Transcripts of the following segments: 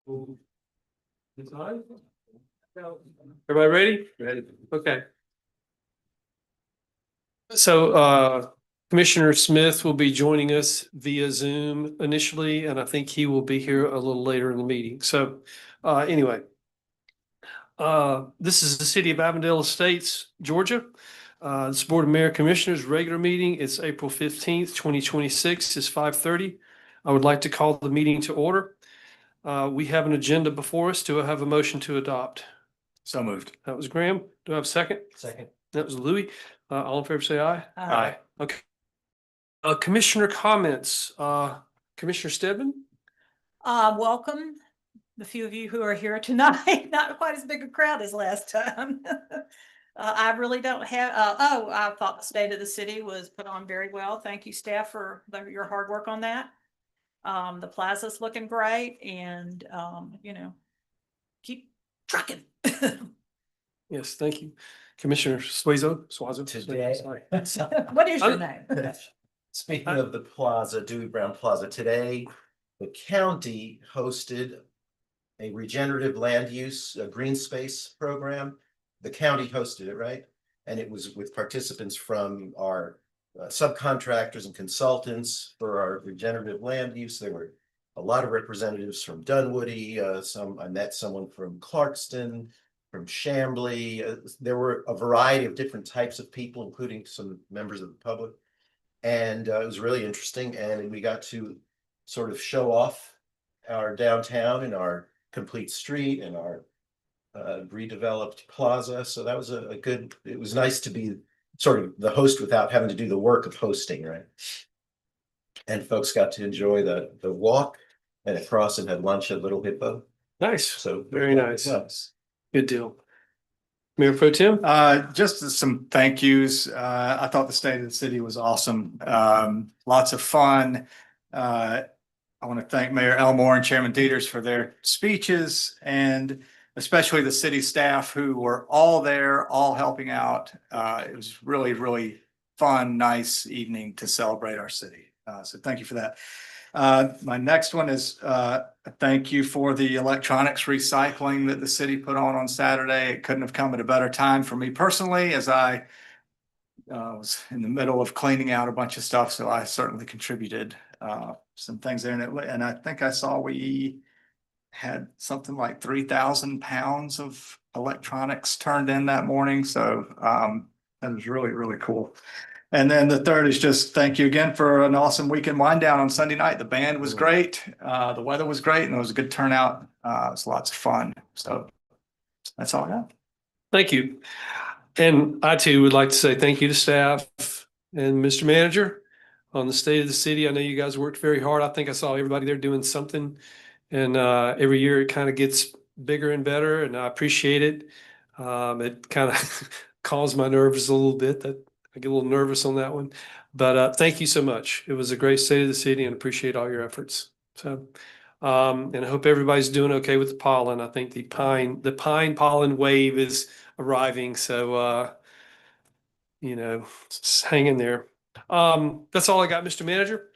It's on? Everybody ready? Ready. Okay. So Commissioner Smith will be joining us via Zoom initially, and I think he will be here a little later in the meeting. So anyway, this is the City of Avondale Estates, Georgia. This Board of Mayor Commissioners regular meeting. It's April 15th, 2026. It's 5:30. I would like to call the meeting to order. We have an agenda before us. Do I have a motion to adopt? So moved. That was Graham. Do I have a second? Second. That was Louis. All in favor, say aye. Aye. Okay. Commissioner comments. Commissioner Steadman? Welcome, the few of you who are here tonight. Not quite as big a crowd as last time. I really don't have, I thought the State of the City was put on very well. Thank you, staff, for your hard work on that. The plaza's looking great, and keep trucking. Yes, thank you. Commissioner Swazo? Today. Sorry. What is your name? Speaking of the plaza, Dewey Brown Plaza, today, the county hosted a regenerative land use, a green space program. The county hosted it, right? And it was with participants from our subcontractors and consultants for our regenerative land use. There were a lot of representatives from Dunwoody. I met someone from Clarkston, from Chambly. There were a variety of different types of people, including some members of the public. And it was really interesting. And we got to sort of show off our downtown and our complete street and our redeveloped plaza. So that was a good, it was nice to be sort of the host without having to do the work of hosting, right? And folks got to enjoy the walk and across and had lunch at Little Hippo. Nice. So Very nice. Good deal. Mayor Pro Tem? Just some thank yous. I thought the State of the City was awesome. Lots of fun. I want to thank Mayor Elmore and Chairman Dieters for their speeches, and especially the city staff who were all there, all helping out. It was really, really fun, nice evening to celebrate our city. So thank you for that. My next one is a thank you for the electronics recycling that the city put on Saturday. It couldn't have come at a better time for me personally, as I was in the middle of cleaning out a bunch of stuff. So I certainly contributed some things there. And I think I saw we had something like 3,000 pounds of electronics turned in that morning. So that was really, really cool. And then the third is just thank you again for an awesome weekend wind down on Sunday night. The band was great. The weather was great, and it was a good turnout. It was lots of fun. So that's all I got. Thank you. And I too would like to say thank you to staff and Mr. Manager on the State of the City. I know you guys worked very hard. I think I saw everybody there doing something. And every year it kind of gets bigger and better, and I appreciate it. It kind of calms my nerves a little bit. That I get a little nervous on that one. But thank you so much. It was a great State of the City, and appreciate all your efforts. So and I hope everybody's doing okay with the pollen. I think the pine pollen wave is arriving. So just hang in there. That's all I got, Mr. Manager.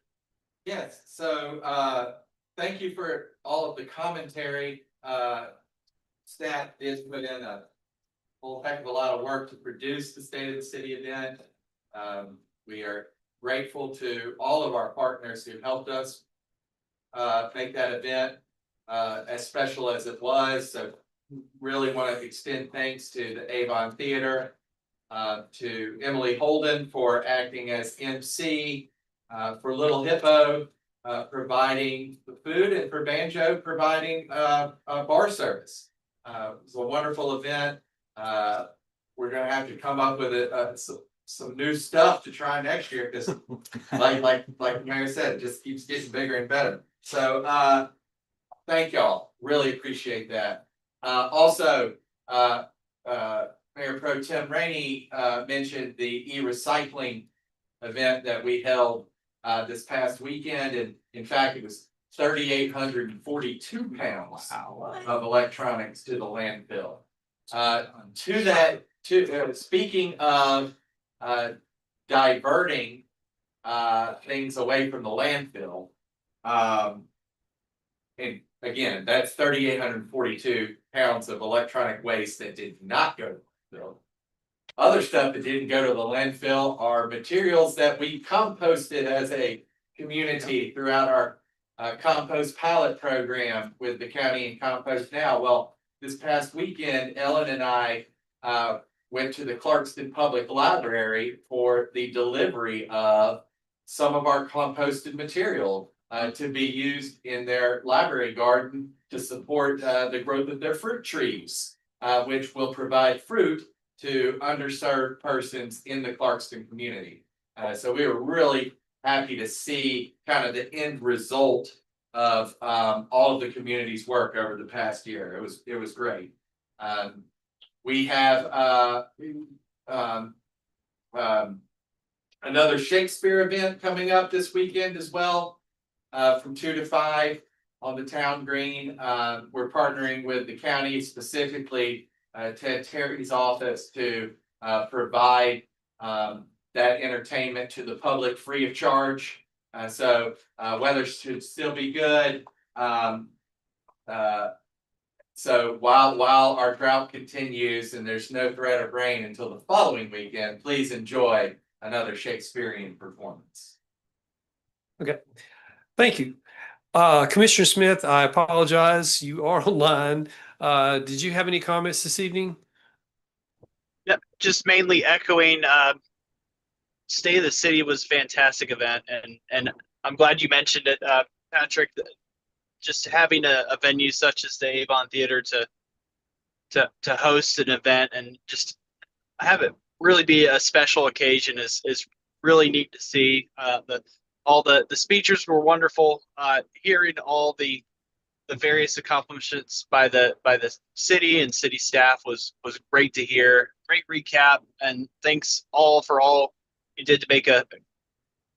Yes, so thank you for all of the commentary. Staff did put in a whole heck of a lot of work to produce the State of the City event. We are grateful to all of our partners who helped us make that event as special as it was. So really want to extend thanks to the Avon Theater, to Emily Holden for acting as MC, for Little Hippo providing the food, and for Banjo providing bar service. It was a wonderful event. We're gonna have to come up with some new stuff to try next year, because like the mayor said, it just keeps getting bigger and better. So thank y'all, really appreciate that. Also, Mayor Pro Tem Rainey mentioned the e-recycling event that we held this past weekend, and in fact it was 3,842 pounds of electronics to the landfill. Speaking of diverting things away from the landfill, and again, that's 3,842 pounds of electronic waste that did not go to the landfill. Other stuff that didn't go to the landfill are materials that we composted as a community throughout our compost pallet program with the county and Compost Now. Well, this past weekend, Ellen and I went to the Clarkston Public Library for the delivery of some of our composted material to be used in their library garden to support the growth of their fruit trees, which will provide fruit to underserved persons in the Clarkston community. So we were really happy to see kind of the end result of all of the community's work over the past year. It was great. We have another Shakespeare event coming up this weekend as well, from 2 to 5 on the town green. We're partnering with the county, specifically Ted Terry's office, to provide that entertainment to the public free of charge. So weather should still be good. So while our drought continues and there's no threat of rain until the following weekend, please enjoy another Shakespearean performance. Okay, thank you. Commissioner Smith, I apologize. You are online. Did you have any comments this evening? Yep, just mainly echoing State of the City was a fantastic event, and I'm glad you mentioned it, Patrick. Just having a venue such as the Avon Theater to host an event and just have it really be a special occasion is really neat to see. All the speeches were wonderful. Hearing all the various accomplishments by the city and city staff was great to hear. Great recap, and thanks all for all you did to make a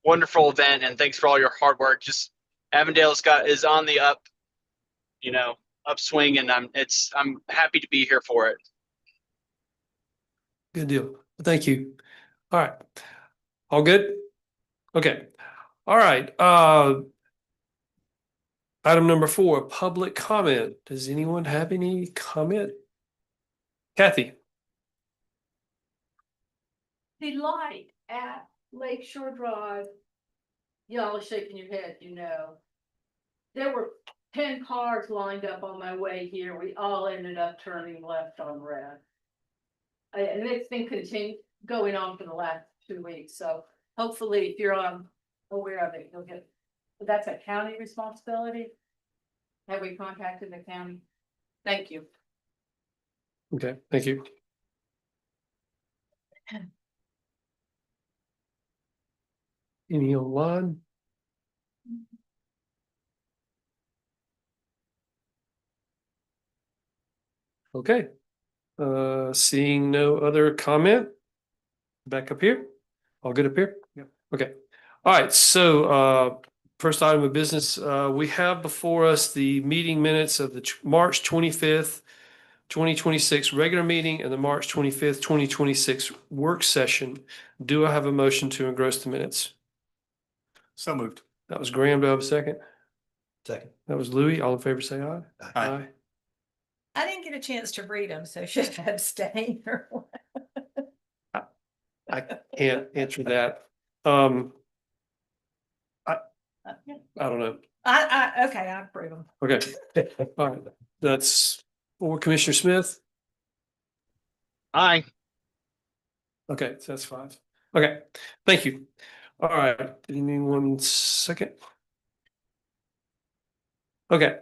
wonderful event, and thanks for all your hard work. Just Avondale is on the upswing, and I'm happy to be here for it. Good deal. Thank you. All right. All good? Okay. All right. Item number 4, public comment. Does anyone have any comment? Kathy? The light at Lakeshore Drive, y'all are shaking your head, There were 10 cars lined up on my way here. We all ended up turning left on red. And it's been going on for the last 2 weeks. So hopefully if you're aware of it, you'll get, but that's a county responsibility. Have we contacted the county? Thank you. Okay, thank you. Any online? Okay. Seeing no other comment. Back up here. All good up here? Yeah. Okay. All right. So first item of business, we have before us the meeting minutes of the March 25th, 2026 regular meeting and the March 25th, 2026 work session. Do I have a motion to engross the minutes? So moved. That was Graham. Do I have a second? Second. That was Louis. All in favor, say aye. Aye. I didn't get a chance to read them, so should I abstain or what? I can't answer that. I don't know. Okay, I approve them. Okay. All right. That's for Commissioner Smith. Aye. Okay, so that's 5. Okay, thank you. All right, give me 1 second. Okay.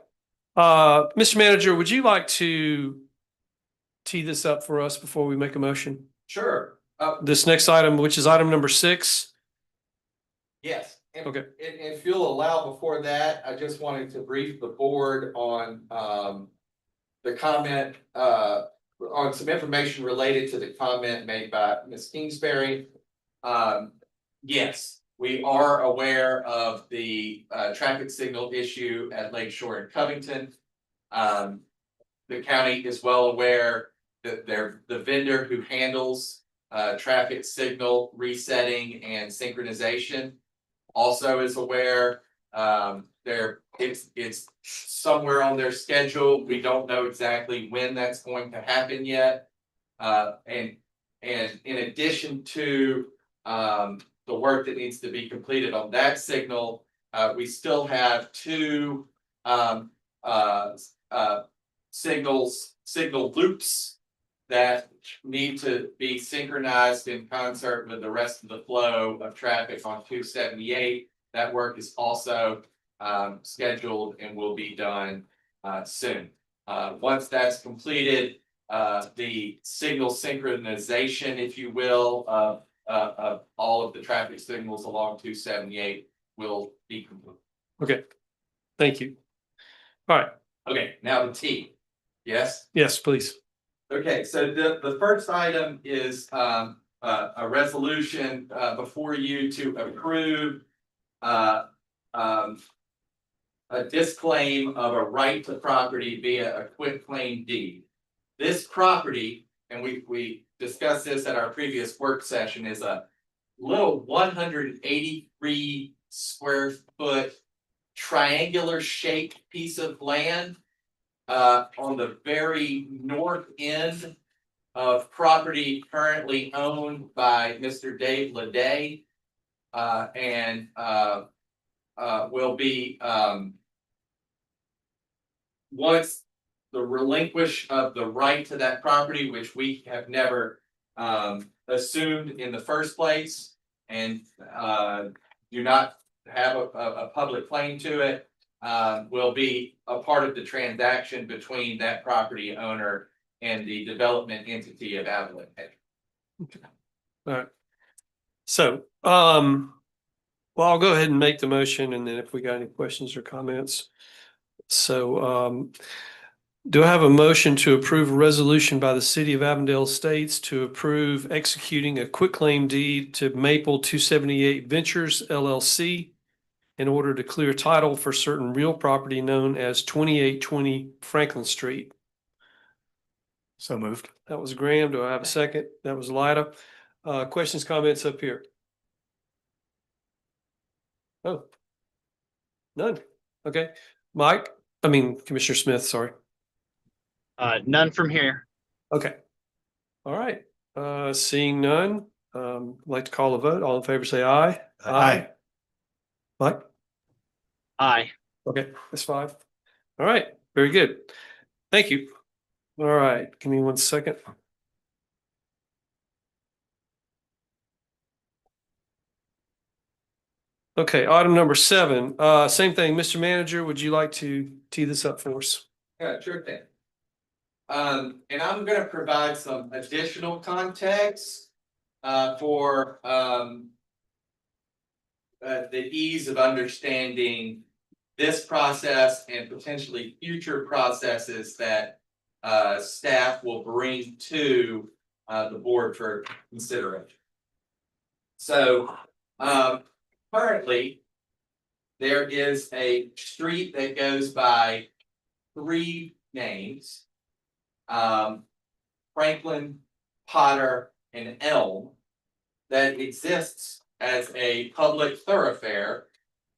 Mr. Manager, would you like to tee this up for us before we make a motion? Sure. This next item, which is item number 6. Yes. And- Okay. And if you'll allow before that, I just wanted to brief the board on the comment on some information related to the comment made by Ms. Kingsbury. Yes, we are aware of the traffic signal issue at Lakeshore and Covington. The county is well aware that the vendor who handles traffic signal resetting and synchronization also is aware that it's somewhere on their schedule. We don't know exactly when that's going to happen yet. And in addition to, the work that needs to be completed on that signal, we still have two, signal loops that need to be synchronized in concert with the rest of the flow of traffic on 278. That work is also scheduled and will be done soon. Once that's completed, the signal synchronization, if you will, of all of the traffic signals along 278 will be complete. Okay, thank you. All right, Okay, now the T. Yes? yes, please. Okay, so the first item is a resolution before you to approve a disclaim of a right to property via a quitclaim deed. This property, and we discussed this at our previous work session, is a little 183 square foot triangular shaped piece of land on the very north end of property currently owned by Mr. Dave Leday. And will be once the relinquish of the right to that property, which we have never assumed in the first place, and do not have a public claim to it, will be a part of the transaction between that property owner and the development entity of Avalon. All right. So, well, I'll go ahead and make the motion, and then if we got any questions or comments. So, do I have a motion to approve a resolution by the city of Avondale Estates to approve executing a quitclaim deed to Maple 278 Ventures LLC in order to clear title for certain real property known as 2820 Franklin Street? So moved. That was Graham. Do I have a second? That was Lida. Questions, comments up here? Oh. None. Okay. Mike, Commissioner Smith, sorry. None from here. Okay. All right. Seeing none, I'd like to call a vote. All in favor, say aye. Aye. Mike? Aye. Okay, that's 5. All right, very good. Thank you. All right, give me 1 second. Okay, item number 7, same thing. Mr. Manager, would you like to tee this up for us? Yeah, sure thing. And I'm gonna provide some additional context for the ease of understanding this process and potentially future processes that staff will bring to the board for consideration. So currently, there is a street that goes by 3 names. Franklin, Potter, and Elm, that exists as a public thoroughfare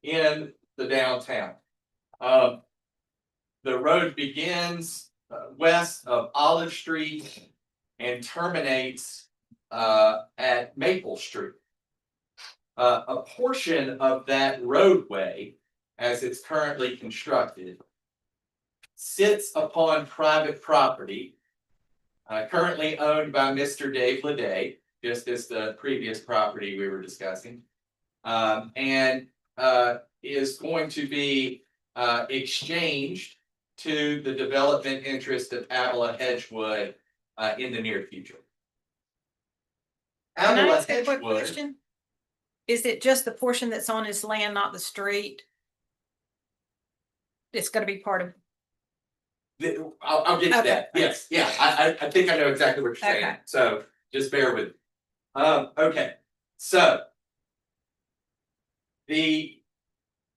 in the downtown. The road begins west of Olive Street and terminates at Maple Street. A portion of that roadway, as it's currently constructed, sits upon private property, currently owned by Mr. Dave Leday, just as the previous property we were discussing, and is going to be exchanged to the development interest of Avila Edgewood in the near future. Can I Avila ask a quick Edgewood, question? Is it just the portion that's on his land, not the street? It's gonna be part of, I'll get to Okay. that. Yes, yeah, I think I know exactly what you're saying. Okay. So just bear with me. Okay, so the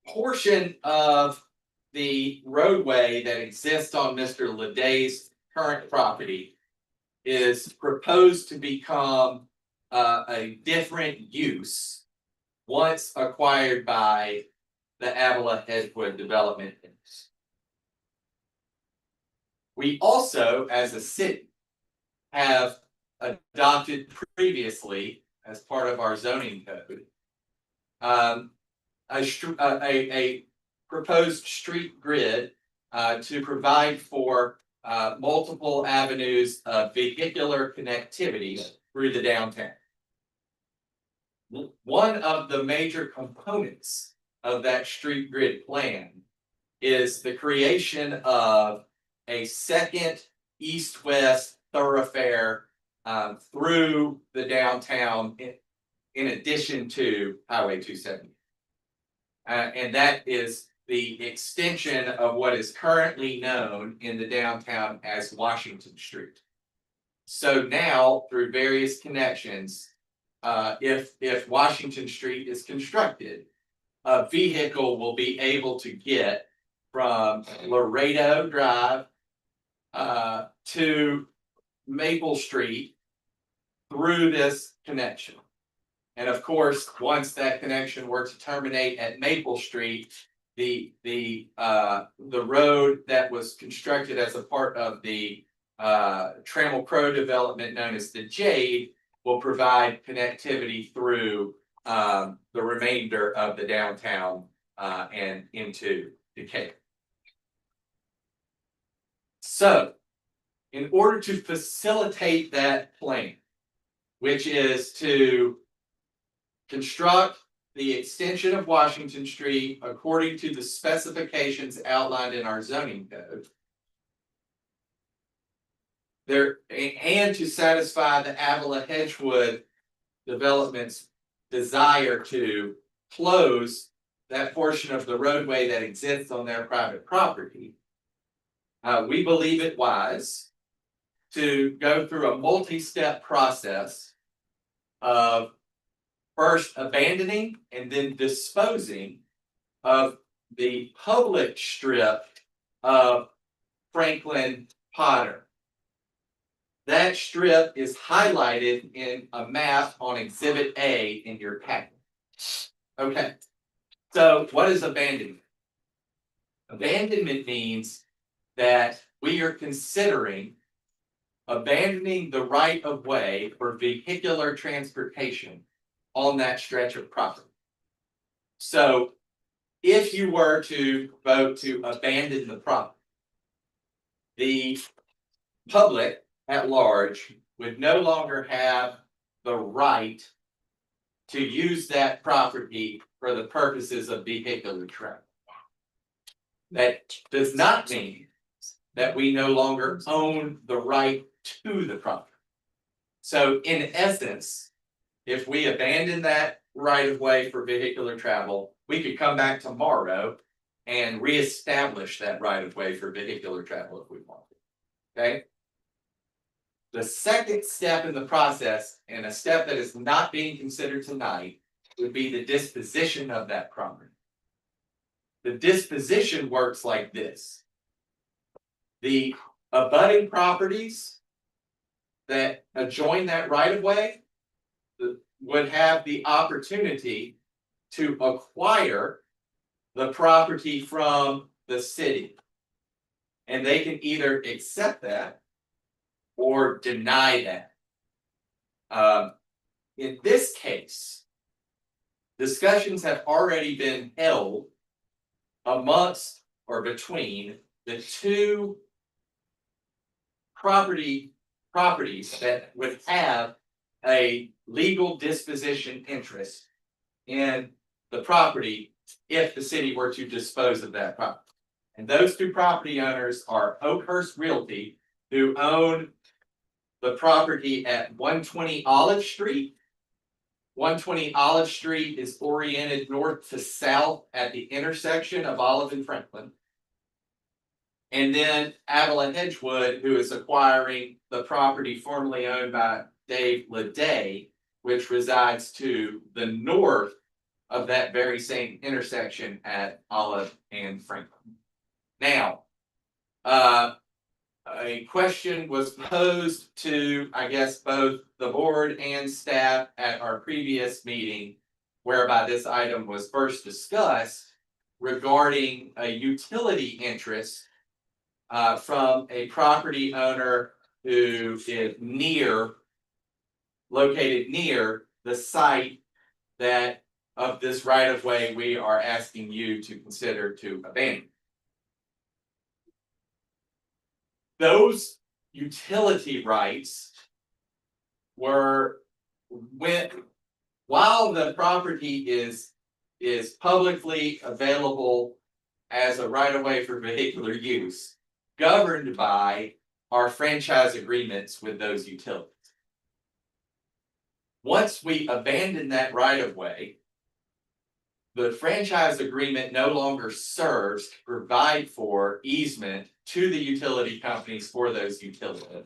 portion of the roadway that exists on Mr. Leday's current property is proposed to become a different use once acquired by the Avila Edgewood development is. We also, as a city, have adopted previously as part of our zoning code, a proposed street grid to provide for multiple avenues of vehicular connectivity through the downtown. One of the major components of that street grid plan is the creation of a second east-west thoroughfare through the downtown in addition to Highway 270. And that is the extension of what is currently known in the downtown as Washington Street. So now, through various connections, if Washington Street is constructed, a vehicle will be able to get from Laredo Drive to Maple Street through this connection. And of course, once that connection were to terminate at Maple Street, the road that was constructed as a part of the Trammell Crow development known as the Jade will provide connectivity through the remainder of the downtown and into Decatur. So, in order to facilitate that plan, which is to construct the extension of Washington Street according to the specifications outlined in our zoning code, and to satisfy the Avila Edgewood development's desire to close that portion of the roadway that exists on their private property, we believe it wise to go through a multi-step process of first abandoning and then disposing of the public strip of Franklin Potter. That strip is highlighted in a map on Exhibit A in your packet. Okay, so what is abandonment? Abandonment means that we are considering abandoning the right of way for vehicular transportation on that stretch of property. So if you were to vote to abandon the property, the public at large would no longer have the right to use that property for the purposes of vehicular travel. That does not mean that we no longer own the right to the property. So in essence, if we abandon that right of way for vehicular travel, we could come back tomorrow and reestablish that right of way for vehicular travel if we wanted. Okay? The second step in the process, and a step that is not being considered tonight, would be the disposition of that property. The disposition works like this. The abutting properties that adjoin that right of way would have the opportunity to acquire the property from the city. And they can either accept that or deny that. In this case, discussions have already been held amongst or between the two properties that would have a legal disposition interest in the property if the city were to dispose of that property. And those two property owners are Oakhurst Realty, who own the property at 120 Olive Street. 120 Olive Street is oriented north to south at the intersection of Olive and Franklin. And then Avila Edgewood, who is acquiring the property formerly owned by Dave Leday, which resides to the north of that very same intersection at Olive and Franklin. Now, a question was posed to, I guess, both the board and staff at our previous meeting, whereby this item was first discussed, regarding a utility interest from a property owner who is located near the site that of this right of way we are asking you to consider to abandon. Those utility rights were while the property is publicly available as a right of way for vehicular use, governed by our franchise agreements with those utilities. Once we abandon that right of way, the franchise agreement no longer serves to provide for easement to the utility companies for those utilities.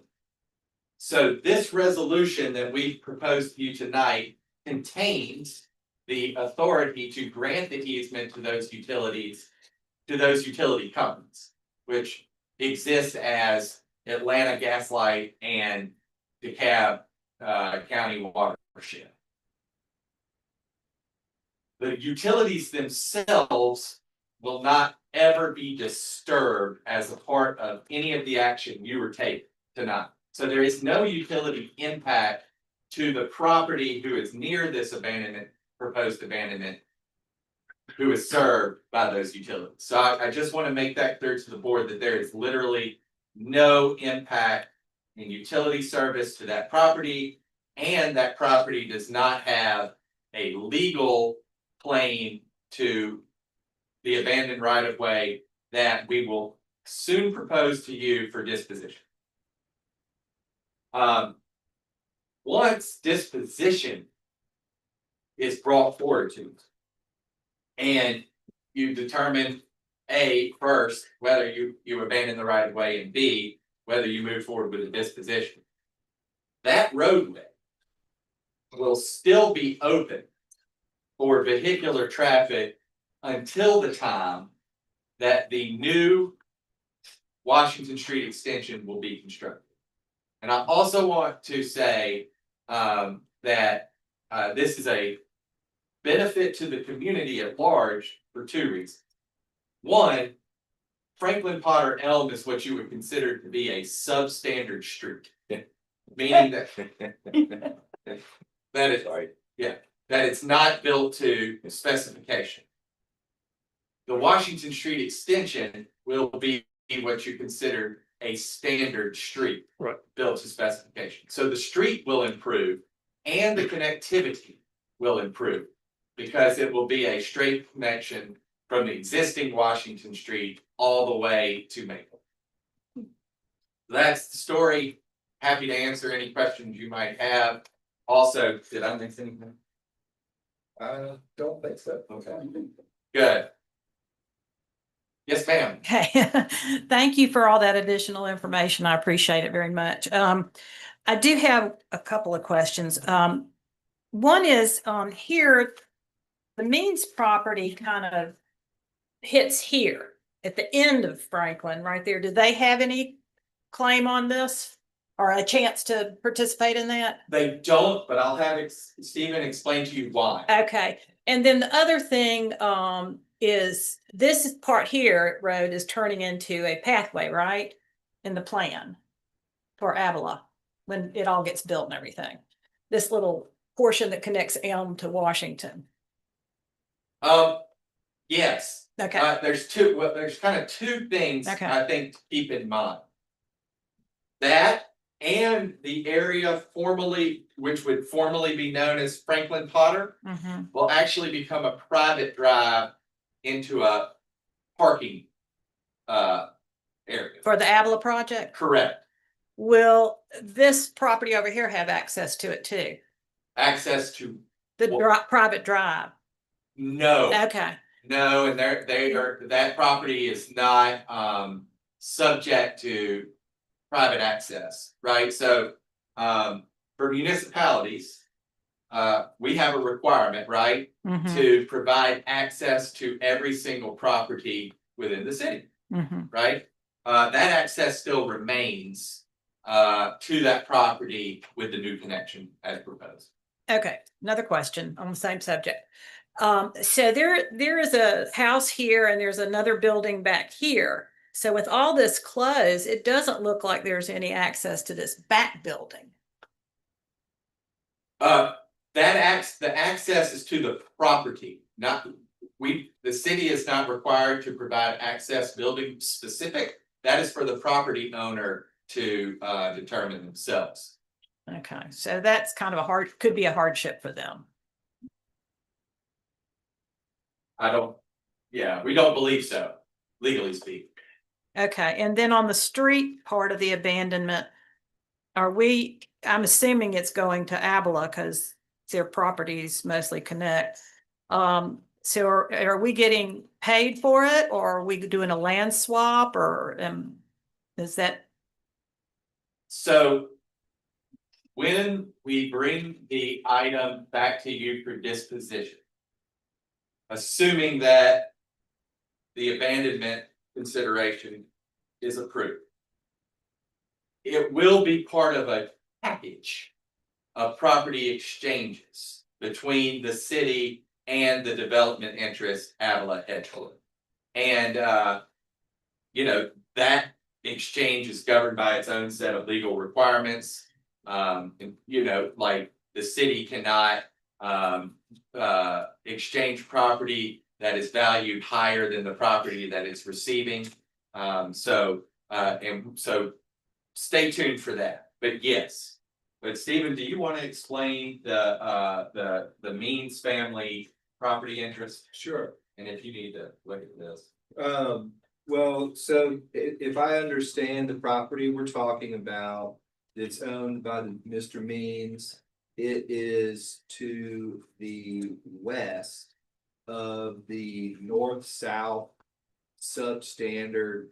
So this resolution that we propose to you tonight contains the authority to grant the easement to those utilities, to those utility companies, which exists as Atlanta Gas Light and DeKalb County Watershed. The utilities themselves will not ever be disturbed as a part of any of the action you were taking tonight. So there is no utility impact to the property who is near this proposed abandonment, who is served by those utilities. So I just want to make that clear to the board that there is literally no impact in utility service to that property, and that property does not have a legal claim to the abandoned right of way that we will soon propose to you for disposition. Once disposition is brought forward to us, and you determine first whether you abandon the right of way, and B, whether you move forward with the disposition, that roadway will still be open for vehicular traffic until the time that the new Washington Street extension will be constructed. And I also want to say that this is a benefit to the community at large for two reasons. One, Franklin Potter Elm is what you would consider to be a substandard street, meaning that that is that it's not built to specification. The Washington Street extension will be what you consider a standard street, right, built to specification. So the street will improve and the connectivity will improve because it will be a straight connection from the existing Washington Street all the way to Maple. That's the story. Happy to answer any questions you might have. Also, did I miss anything? I don't think so. Okay. Good. Yes, ma'am. Okay, thank you for all that additional information. I appreciate it very much. I do have a couple of questions. One is here, the Means property kind of hits here at the end of Franklin, right there. Do they have any claim on this or a chance to participate in that? They don't, but I'll have Stephen explain to you why. Okay, and then the other thing is this part here, road is turning into a pathway, right? In the plan for Avila, when it all gets built and everything. This little portion that connects Elm to Washington. Yes. Okay. There's kind of two things Okay. I think to keep in mind. That and the area which would formerly be known as Franklin Potter, will actually become a private drive into a parking area. For the Avila project? Correct. Will this property over here have access to it too? Access to The private drive? no. Okay. No, and that property is not subject to private access, right? So for municipalities, we have a requirement, right? To provide access to every single property within the city, right? That access still remains to that property with the new connection as proposed. Okay, another question on the same subject. So there is a house here and there's another building back here. So with all this closed, it doesn't look like there's any access to this back building. The access is to the property, not, the city is not required to provide access building specific. That is for the property owner to determine themselves. Okay, so that's kind of could be a hardship for them. We don't believe so, legally speaking. Okay, and then on the street part of the abandonment, I'm assuming it's going to Abla because their properties mostly connect. So are we getting paid for it, or are we doing a land swap, or is that? So when we bring the item back to you for disposition, assuming that the abandonment consideration is approved, it will be part of a package of property exchanges between the city and the development interest, Avila Edgewood. And that exchange is governed by its own set of legal requirements. Like the city cannot exchange property that is valued higher than the property that it's receiving. So stay tuned for that. But yes. But Stephen, do you want to explain the Means family property interest? Sure. And if you need to look at this. Well, so if I understand the property we're talking about, it's owned by Mr. Means. It is to the west of the north-south substandard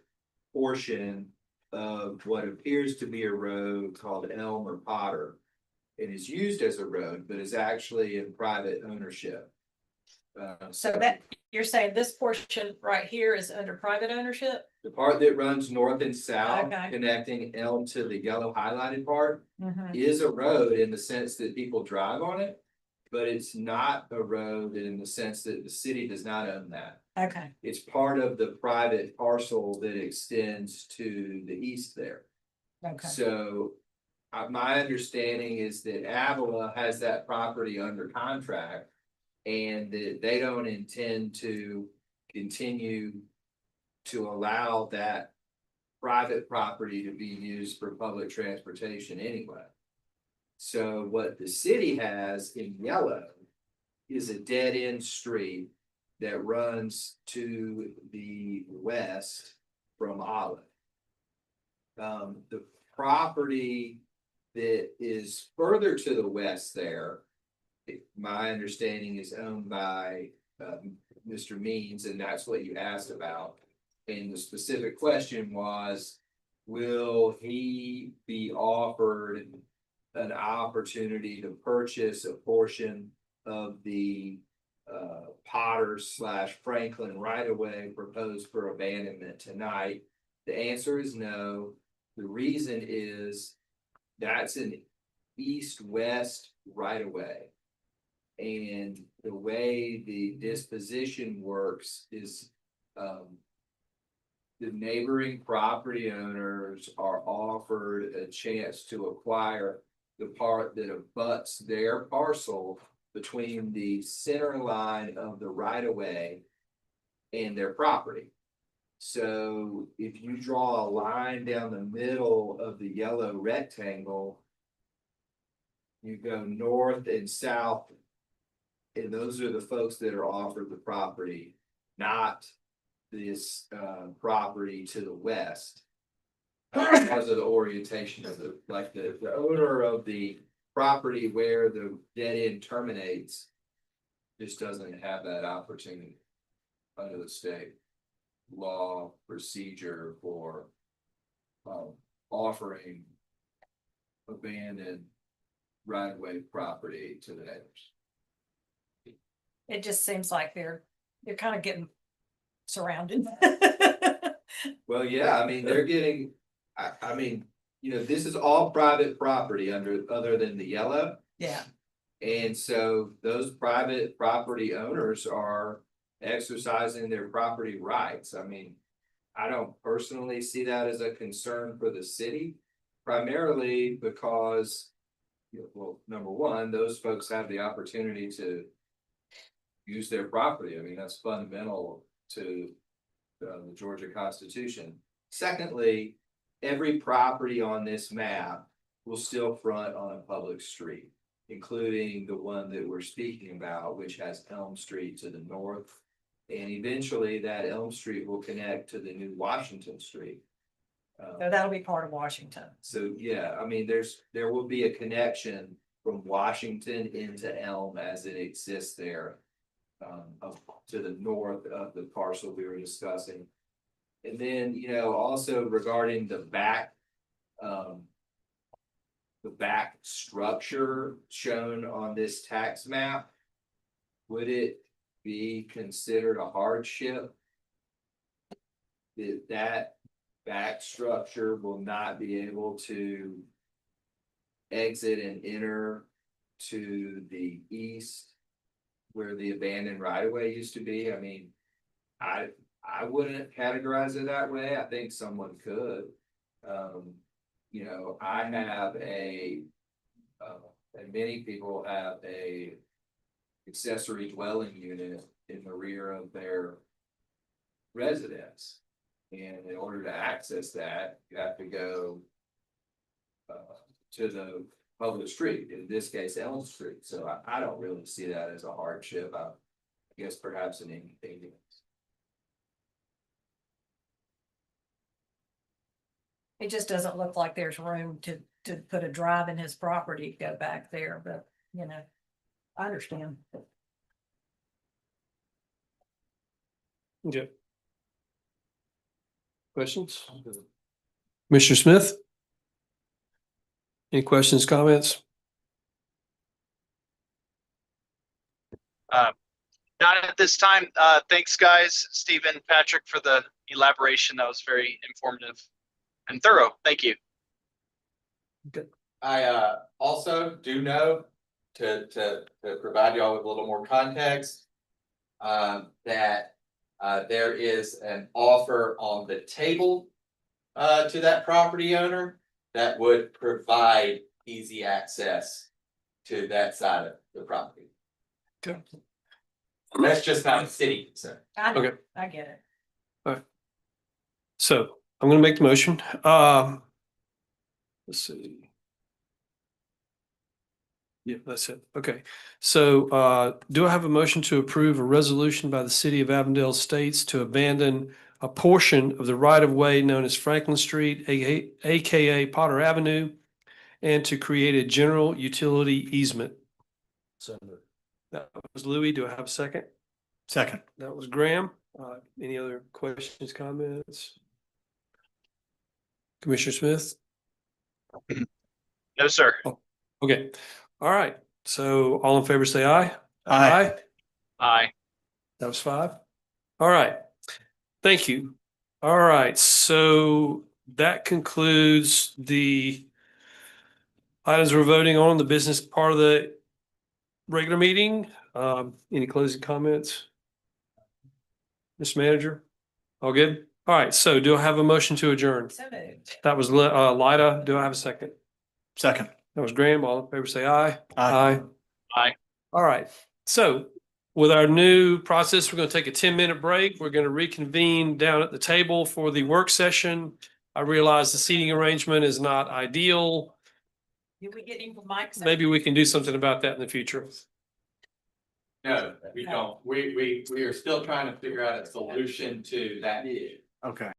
portion of what appears to be a road called Elm or Potter. It is used as a road, but is actually in private ownership. So that you're saying this portion right here is under private ownership? The part that runs north and south, Okay. connecting Elm to the yellow highlighted part, Mhm. is a road in the sense that people drive on it. But it's not a road in the sense that the city does not own that. Okay, It's part of the private parcel that extends to the east there. okay, So. My understanding is that Avila has that property under contract. And that they don't intend to continue to allow that private property to be used for public transportation anyway. So what the city has in yellow is a dead end street that runs to the west from Olive. The property that is further to the west there, my understanding is owned by Mr. Means, and that's what you asked about. And the specific question was, will he be offered an opportunity to purchase a portion of the Potter/Franklin right of way proposed for abandonment tonight? The answer is no. The reason is that's an east-west right of way. And the way the disposition works is the neighboring property owners are offered a chance to acquire the part that abuts their parcel between the center line of the right of way and their property. So if you draw a line down the middle of the yellow rectangle, you go north and south, and those are the folks that are offered the property, not this property to the west. Because of the orientation of the owner of the property where the dead end terminates just doesn't have that opportunity under the state law procedure for offering abandoned right-of-way property to the neighbors. it just seems like they're kind of getting surrounded. Well, yeah, I mean, they're getting, I mean, this is all private property other than the yellow. Yeah, And so those private property owners are exercising their property rights. I mean, I don't personally see that as a concern for the city, primarily because, well, number one, those folks have the opportunity to use their property. I mean, that's fundamental to the Georgia Constitution. Secondly, every property on this map will still front on a public street, including the one that we're speaking about, which has Elm Street to the north. And eventually that Elm Street will connect to the new Washington Street. So that'll be part of Washington. So, yeah, I mean, there will be a connection from Washington into Elm as it exists there. To the north of the parcel we were discussing. And then, also regarding the back structure shown on this tax map, would it be considered a hardship that back structure will not be able to exit and enter to the east where the abandoned right of way used to be? I mean, I wouldn't categorize it that way. I think someone could. I have and many people have a accessory dwelling unit in the rear of their residence. And in order to access that, you have to go to the public street, in this case, Elm Street. So I don't really see that as a hardship. I guess perhaps an inconvenience. It just doesn't look like there's room to put a drive in his property to go back there, but I understand. Yeah. Questions? Commissioner Smith? Any questions, comments? Not at this time. Thanks, guys. Stephen, Patrick, for the elaboration. That was very informative and thorough. Thank you. I also do know to provide y'all with a little more context. That there is an offer on the table to that property owner that would provide easy access to that side of the property. Okay. That's just not a city concern. Okay. I get it. So I'm gonna make the motion. Let's see. Yeah, that's it. Okay. So do I have a motion to approve a resolution by the city of Avondale Estates to abandon a portion of the right of way known as Franklin Street, AKA Potter Avenue, and to create a general utility easement? So That was Louis. Do I have a second? Second. That was Graham. Any other questions, comments? Commissioner Smith? No, sir. Okay. All right. So all in favor, say aye. Aye. Aye. That was 5. All right. Thank you. All right. So that concludes the items we're voting on, the business part of the regular meeting. Any closing comments? Mr. Manager? All good? All right. So do I have a motion to adjourn? So moved. That was Lida. Do I have a second? Second. That was Graham. All in favor, say aye. Aye. Aye. All right. So with our new process, we're going to take a 10-minute break. We're going to reconvene down at the table for the work session. I realize the seating arrangement is not ideal. Did we get him from Mike's? Maybe we can do something about that in the future. No, we don't. We are still trying to figure out a solution to that issue. Okay.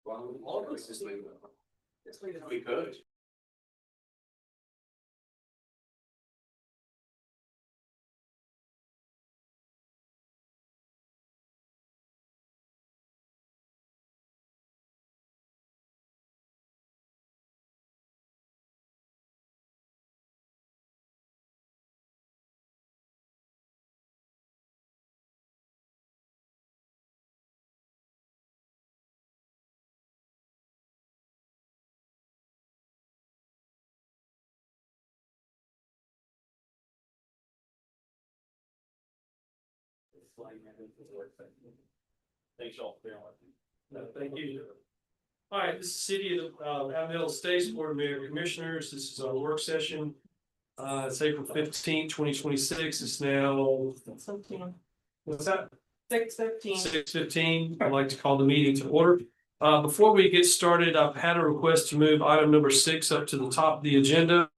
Well, all of us just leave it. We could. Thanks all for no, thank you. All right, this is City of Avondale Estates Board of Mayor Commissioners. This is our work session. It's April 15th, 2026. It's now, what's that? 6:15. 6:15. I'd like to call the meeting to order. Before we get started, I've had a request to move item number 6 up to the top of the agenda.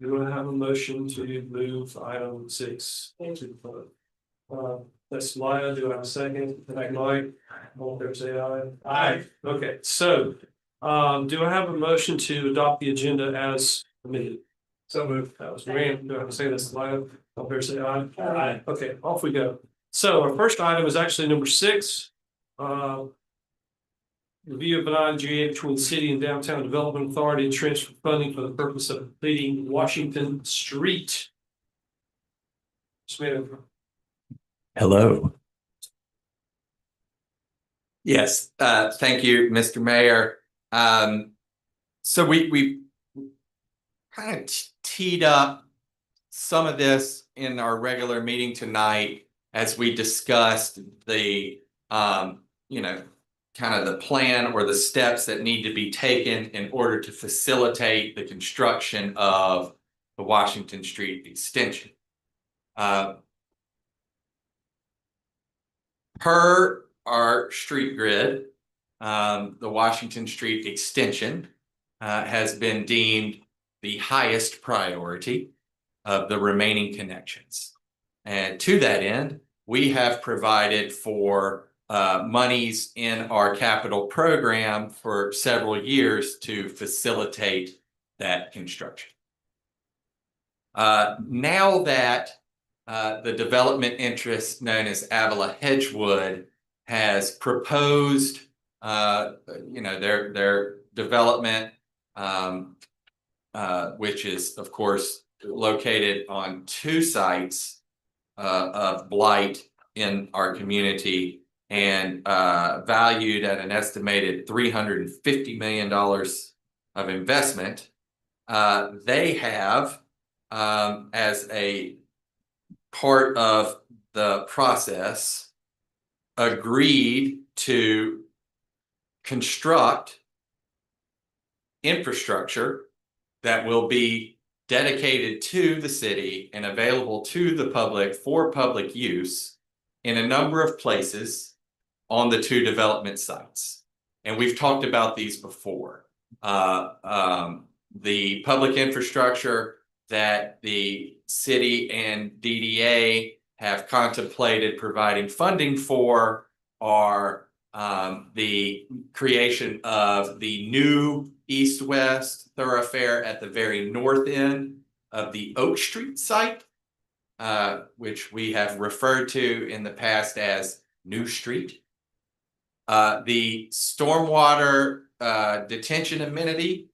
Do I have a motion to move item 6 to the front? That's Maya. Do I have a second? Mike, all fair say aye. Aye. Okay, so, do I have a motion to adopt the agenda as amended? So moved. That was Grant. Do I have a second? That's Maya. All fair say aye. Aye. Okay, off we go. So our first item is actually number 6. Review of an IGA between the city and downtown development authority and transfer funding for the purpose of completing Washington Street. Smith. Hello. Yes, thank you, Mr. Mayor. So we kind of teed up some of this in our regular meeting tonight as we discussed the, kind of the plan or the steps that need to be taken in order to facilitate the construction of the Washington Street extension. Per our street grid, the Washington Street extension has been deemed the highest priority of the remaining connections. And to that end, we have provided for monies in our capital program for several years to facilitate that construction. Now that the development interest known as Avila Hedgewood has proposed, their development, which is of course located on 2 sites of blight in our community and valued at an estimated $350 million of investment. They have, as a part of the process, agreed to construct infrastructure that will be dedicated to the city and available to the public for public use in a number of places on the 2 development sites. And we've talked about these before. The public infrastructure that the city and DDA have contemplated providing funding for are the creation of the new east-west thoroughfare at the very north end of the Oak Street site, which we have referred to in the past as New Street. The stormwater detention amenity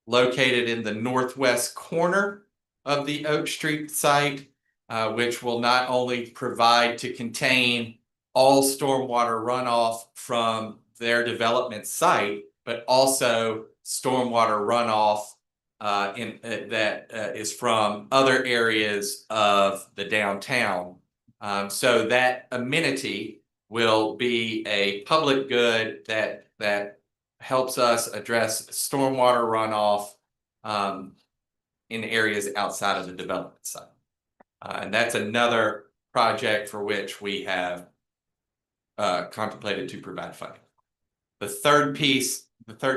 located in the northwest corner of the Oak Street site, which will not only provide to contain all stormwater runoff from their development site, but also stormwater runoff that is from other areas of the downtown. So that amenity will be a public good that helps us address stormwater runoff in areas outside of the development site. And that's another project for which we have contemplated to provide funding. The third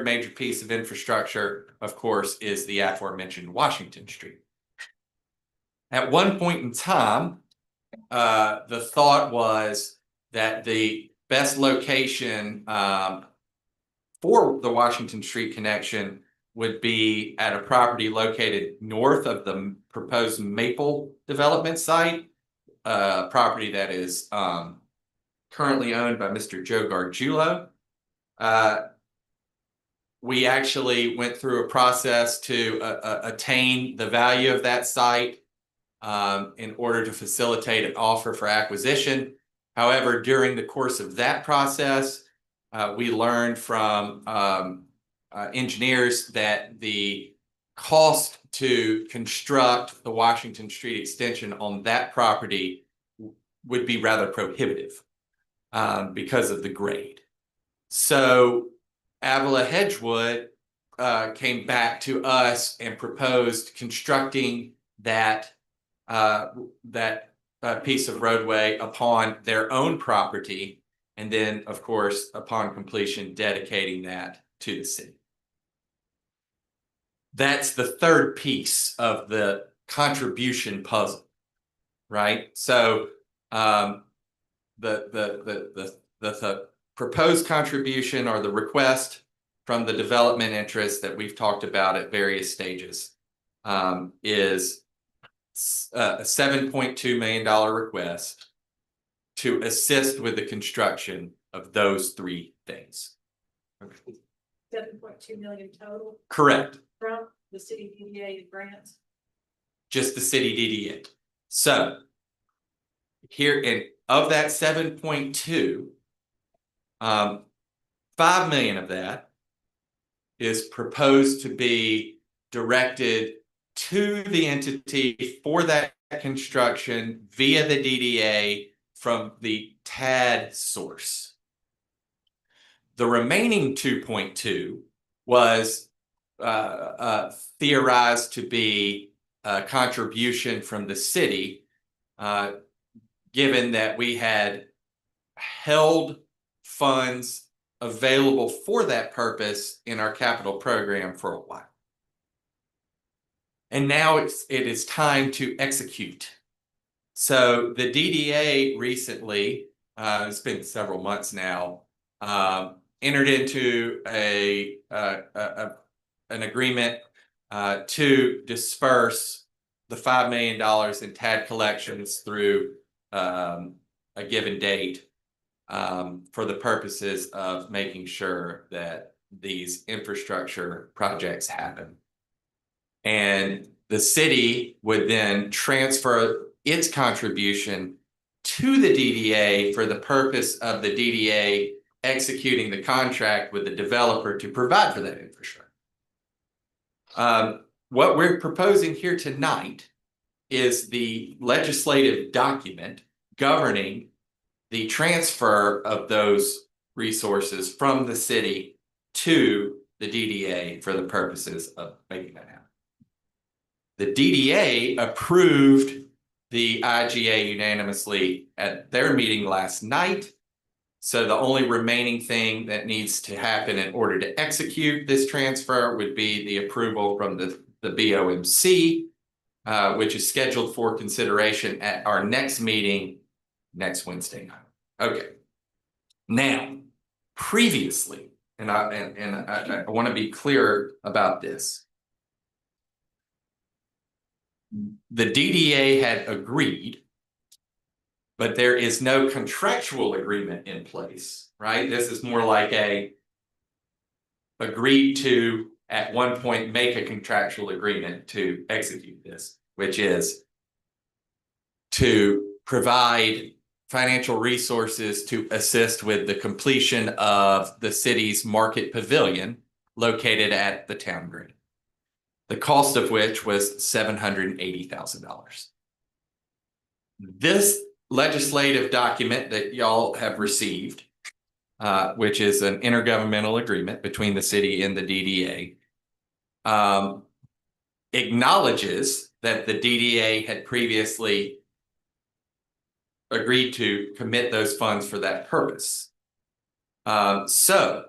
major piece of infrastructure, of course, is the aforementioned Washington Street. At one point in time, the thought was that the best location for the Washington Street connection would be at a property located north of the proposed Maple development site, a property that is currently owned by Mr. Joe Gargiulo. We actually went through a process to attain the value of that site in order to facilitate an offer for acquisition. However, during the course of that process, we learned from engineers that the cost to construct the Washington Street extension on that property would be rather prohibitive because of the grade. So Avila Hedgewood came back to us and proposed constructing that piece of roadway upon their own property, and then, of course, upon completion, dedicating that to the city. That's the third piece of the contribution puzzle, right? So the proposed contribution or the request from the development interest that we've talked about at various stages is a $7.2 million request to assist with the construction of those three things. 7.2 million total Correct. from the city DDA grants. Just the city DDA. So here of that 7.2, 5 million of that is proposed to be directed to the entity for that construction via the DDA from the TAD source. The remaining 2.2 was theorized to be a contribution from the city, given that we had held funds available for that purpose in our capital program for a while. And now it is time to execute. So the DDA recently, it's been several months now, entered into an agreement to disperse the $5 million in TAD collections through a given date for the purposes of making sure that these infrastructure projects happen. And the city would then transfer its contribution to the DDA for the purpose of the DDA executing the contract with the developer to provide for that infrastructure. What we're proposing here tonight is the legislative document governing the transfer of those resources from the city to the DDA for the purposes of making that happen. The DDA approved the IGA unanimously at their meeting last night. So the only remaining thing that needs to happen in order to execute this transfer would be the approval from the BOMC, which is scheduled for consideration at our next meeting next Wednesday night. Okay. Now, previously, and I want to be clear about this. The DDA had agreed, but there is no contractual agreement in place, right? This is more like a agreed to at one point make a contractual agreement to execute this, which is to provide financial resources to assist with the completion of the city's market pavilion located at the town green. The cost of which was $780,000. This legislative document that y'all have received, which is an intergovernmental agreement between the city and the DDA, acknowledges that the DDA had previously agreed to commit those funds for that purpose. So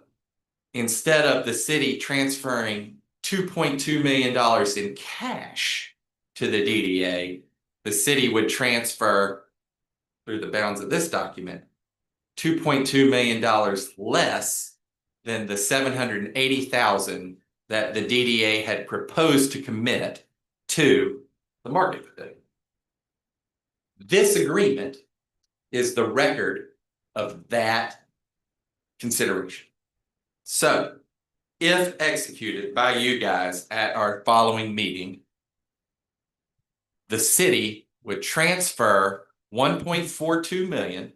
instead of the city transferring $2.2 million in cash to the DDA, the city would transfer, through the bounds of this document, $2.2 million less than the $780,000 that the DDA had proposed to commit to the market pavilion. This agreement is the record of that consideration. So, if executed by you guys at our following meeting, the city would transfer 1.42 million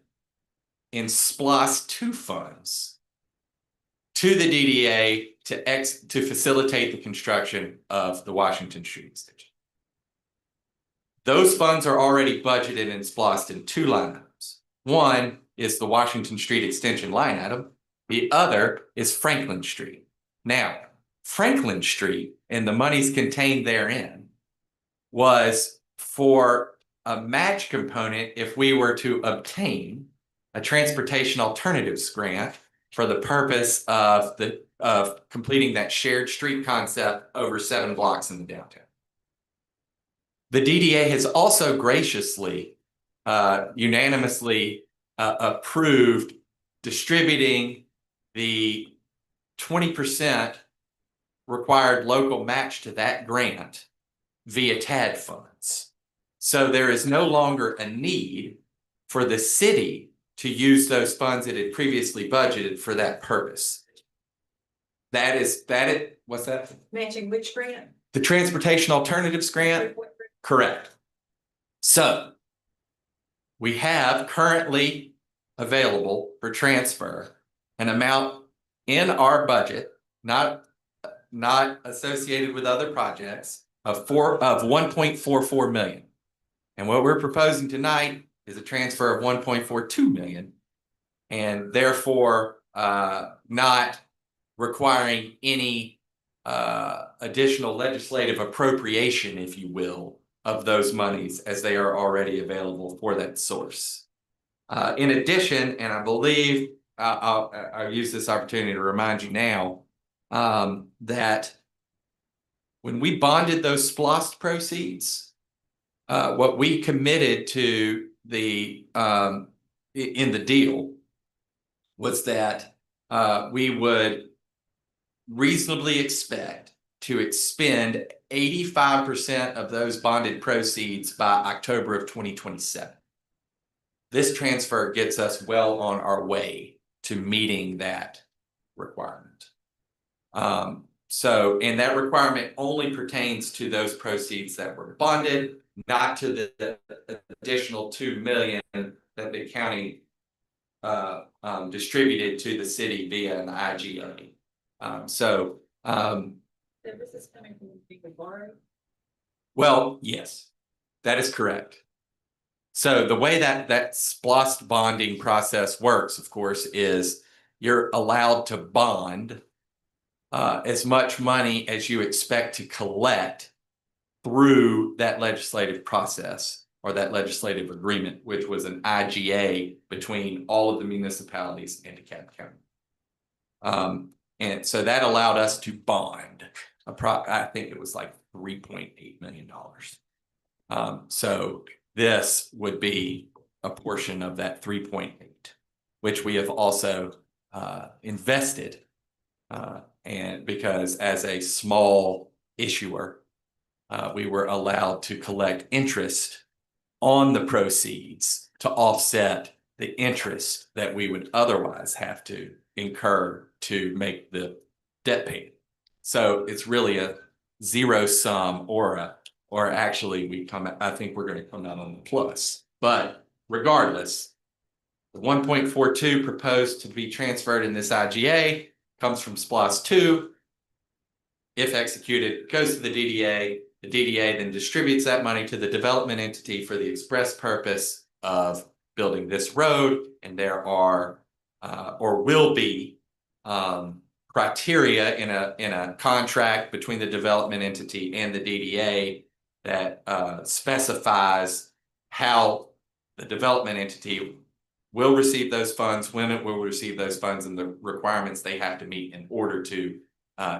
in SPLOST 2 funds to the DDA to facilitate the construction of the Washington Street extension. Those funds are already budgeted and SPLOST in 2 line items. One is the Washington Street extension line item. The other is Franklin Street. Now, Franklin Street and the monies contained therein was for a match component if we were to obtain a transportation alternatives grant for the purpose of completing that shared street concept over 7 blocks in the downtown. The DDA has also graciously, unanimously approved distributing the 20% required local match to that grant via TAD funds. So there is no longer a need for the city to use those funds it had previously budgeted for that purpose. What's that? Matching which grant? The Transportation Alternatives Grant? Correct. So we have currently available for transfer an amount in our budget, not associated with other projects, of 1.44 million. And what we're proposing tonight is a transfer of 1.42 million, and therefore not requiring any additional legislative appropriation, if you will, of those monies, as they are already available for that source. In addition, and I believe I'll use this opportunity to remind you now that when we bonded those SPLOST proceeds, what we committed to in the deal was that we would reasonably expect to expend 85% of those bonded proceeds by October of 2027. This transfer gets us well on our way to meeting that requirement. And that requirement only pertains to those proceeds that were bonded, not to the additional 2 million that the county distributed to the city via an IGA. This is coming from the borrow. Well, yes, that is correct. So the way that SPLOST bonding process works, of course, is you're allowed to bond as much money as you expect to collect through that legislative process or that legislative agreement, which was an IGA between all of the municipalities and DeKalb County. And so that allowed us to bond, I think it was like $3.8 million. So this would be a portion of that 3.8, which we have also invested. And because as a small issuer, we were allowed to collect interest on the proceeds to offset the interest that we would otherwise have to incur to make the debt payment. So it's really a zero sum or actually I think we're going to come out on the plus. But regardless, the 1.42 proposed to be transferred in this IGA comes from SPLOST 2. If executed, goes to the DDA. The DDA then distributes that money to the development entity for the express purpose of building this road. And there are or will be criteria in a contract between the development entity and the DDA that specifies how the development entity will receive those funds, when it will receive those funds, and the requirements they have to meet in order to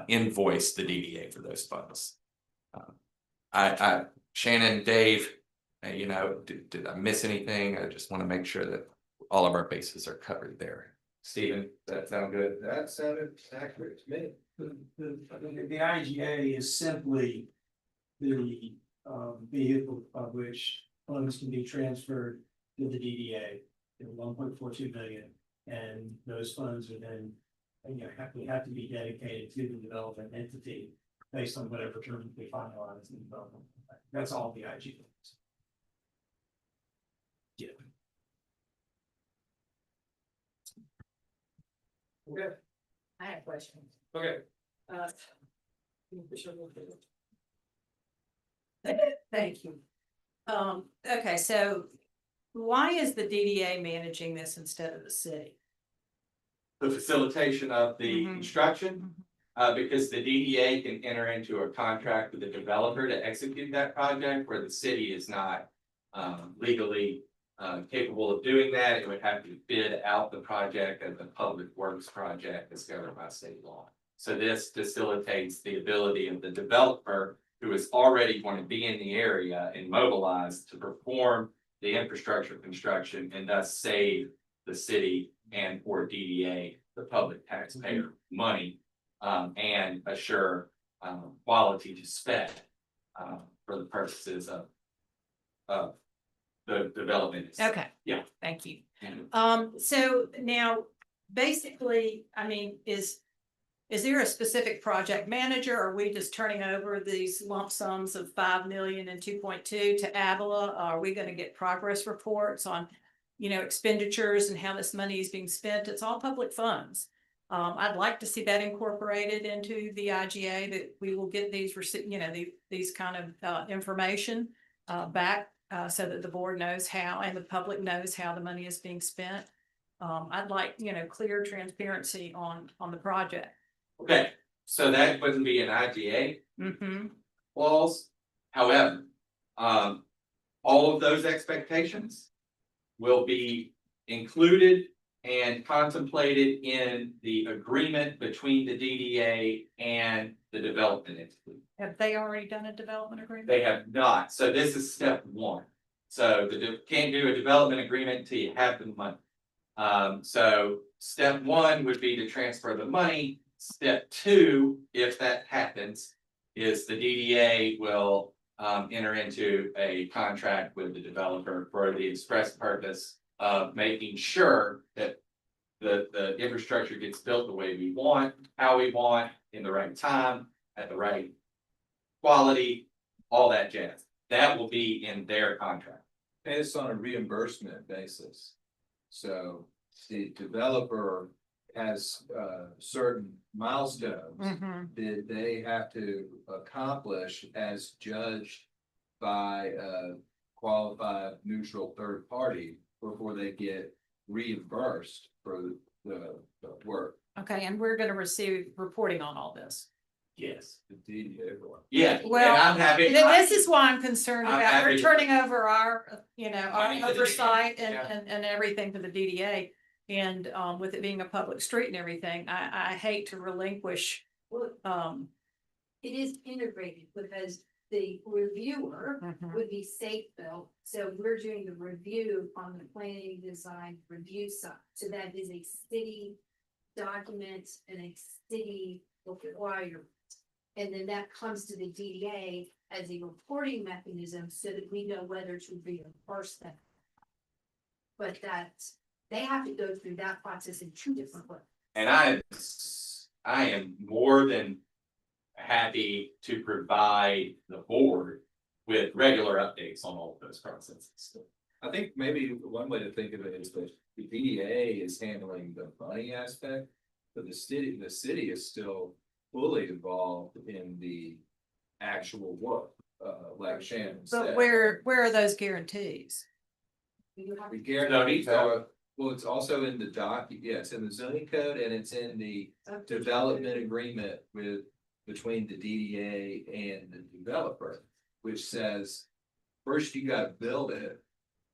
invoice the DDA for those funds. Shannon, Dave, did I miss anything? I just want to make sure that all of our bases are covered there. Stephen, does that sound good? That sounded accurate to me. The IGA is simply the vehicle of which funds can be transferred to the DDA, 1.42 million, and those funds are then, have to be dedicated to the development entity based on whatever terms we finalize in development. That's all the IGA is. Yeah. Okay. I have questions. Okay. Thank you. Okay, so why is the DDA managing this instead of the city? The facilitation of the Mhm. construction, because the DDA can enter into a contract with the developer to execute that project where the city is not legally capable of doing that. It would have to bid out the project as a public works project that's governed by state law. So this facilitates the ability of the developer who is already going to be in the area and mobilized to perform the infrastructure construction and thus save the city and or DDA, the public taxpayer money, and assure quality to spec for the purposes of the development. Okay. Yeah. Thank you. Mhm. So now, basically, I mean, is there a specific project manager? Or are we just turning over these lump sums of 5 million and 2.2 to Avila? Are we gonna get progress reports on, expenditures and how this money is being spent? It's all public funds. I'd like to see that incorporated into the IGA, that we will get these these kind of information back, so that the board knows how and the public knows how the money is being spent. I'd like, clear transparency on the project. Okay, so that wouldn't be an IGA Mm-hmm. clause. However, all of those expectations will be included and contemplated in the agreement between the DDA and the development entity. Have they already done a development agreement? They have not, so this is step one. So can't do a development agreement until you have the money. So step one would be to transfer the money. Step two, if that happens, is the DDA will enter into a contract with the developer for the express purpose of making sure that the infrastructure gets built the way we want, how we want, in the right time, at the right quality, all that jazz. That will be in their contract. And it's on a reimbursement basis. So the developer has certain milestones Mm-hmm. that they have to accomplish as judged by a qualified neutral third party before they get reimbursed for the work. Okay, and we're gonna receive reporting on all this. Yes. The DDA will. Yeah, and Well, I'm happy. This is why I'm concerned I'm about, we're happy- turning over our, Money our to the oversight DDA, yeah. and everything to the DDA. And, with it being a public street and everything, I hate to relinquish, It is integrated because the reviewer mhm. would be Safeville. So we're doing the review on the planning design review side. So that is a city document and a city requirement. And then that comes to the DDA as a reporting mechanism so that we know whether to reimburse them. But they have to go through that process in two different ways. And I am more than happy to provide the board with regular updates on all of those processes. I think maybe one way to think of it is that the DDA is handling the money aspect, but the city is still fully involved in the actual work, like Shannon But said. where are those guarantees? The guarantee, No need to. well, it's also in the yeah, it's in the zoning code and it's in the development agreement between the DDA and the developer, which says, first you gotta build it,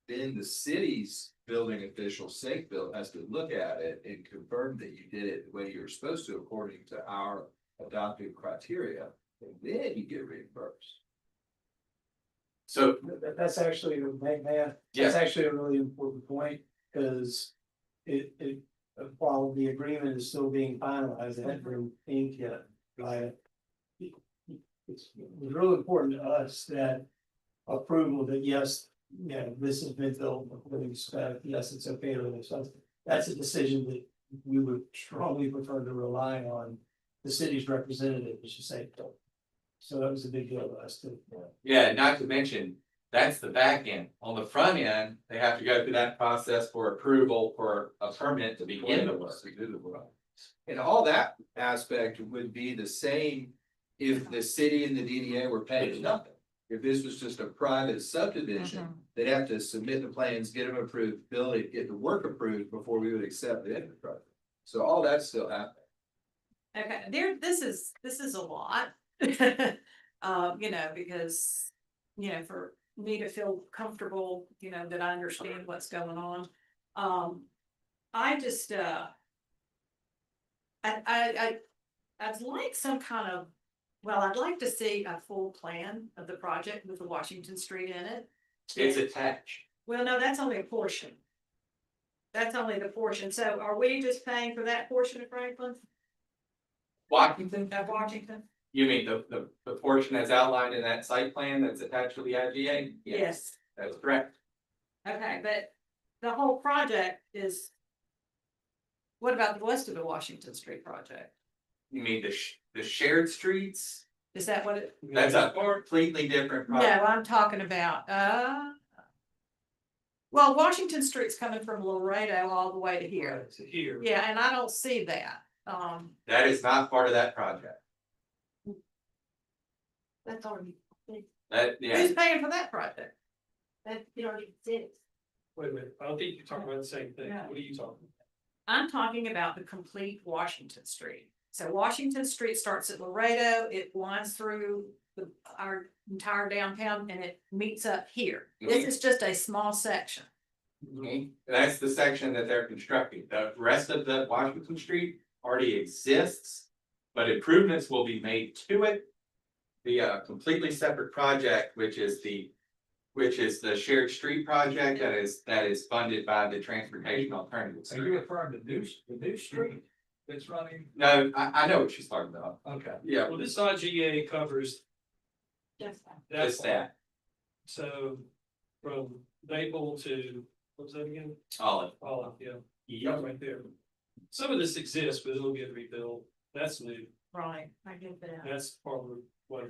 then the city's building official, Safeville, has to look at it and confirm that you did it the way you're supposed to according to our adopted criteria, and then you get reimbursed. So, That's actually, Yeah. that's actually a really important point. because while the agreement is still being finalized, it hasn't been inked yet, right? It's really important to us that approval that yes, this has been built according to spec, yes, it's okay to release something. That's a decision that we would strongly prefer to rely on the city's representative, to say. So that was a big deal to us too. Yeah, not to mention, that's the back end. On the front end, they have to go through that process for approval for a permit to begin the work. And all that aspect would be the same if the city and the DDA were paying nothing. If this was just a private subdivision, they'd have to submit the plans, get them approved, build it, get the work approved before we would accept the infrastructure. So all that's still happening. Okay, this is a lot. Because, for me to feel comfortable, that I understand what's going on. I just, I'd like some kind of, I'd like to see a full plan of the project with the Washington Street in it. It's attached. Well, no, that's only a portion. That's only the portion. So are we just paying for that portion of Franklin, Washington, of Washington? you mean the portion that's outlined in that site plan that's attached to the IGA? Yes. That's correct. Okay, but the whole project is. What about the rest of the Washington Street project? You mean the shared streets? Is that what it? That's a completely different No, project. I'm talking about, well, Washington Street's coming from Laredo all the way to here. To here. Yeah, and I don't see that. That is not part of that project. That's already, That, yeah, Who's paying for that project? that, you already did. Wait a minute, I don't think you're talking about the same thing. Yeah. What are you talking I'm talking about the complete Washington Street. So Washington Street starts at Laredo, it winds through our entire downtown and it meets up here. This is just a small section. that's the section that they're constructing. The rest of the Washington Street already exists. But improvements will be made to it. The completely separate project, which is the shared street project that is funded by the Transportation Alternatives. referring to the new street that's running? No, I know what she's talking about. Okay. Yeah, Well, this IGA covers Just that. that just part. that. So from Maple to, what was that again? Olive. Olive, yeah, right there. Some of this exists, but it'll get rebuilt. That's new. Right, I get that. That's part of what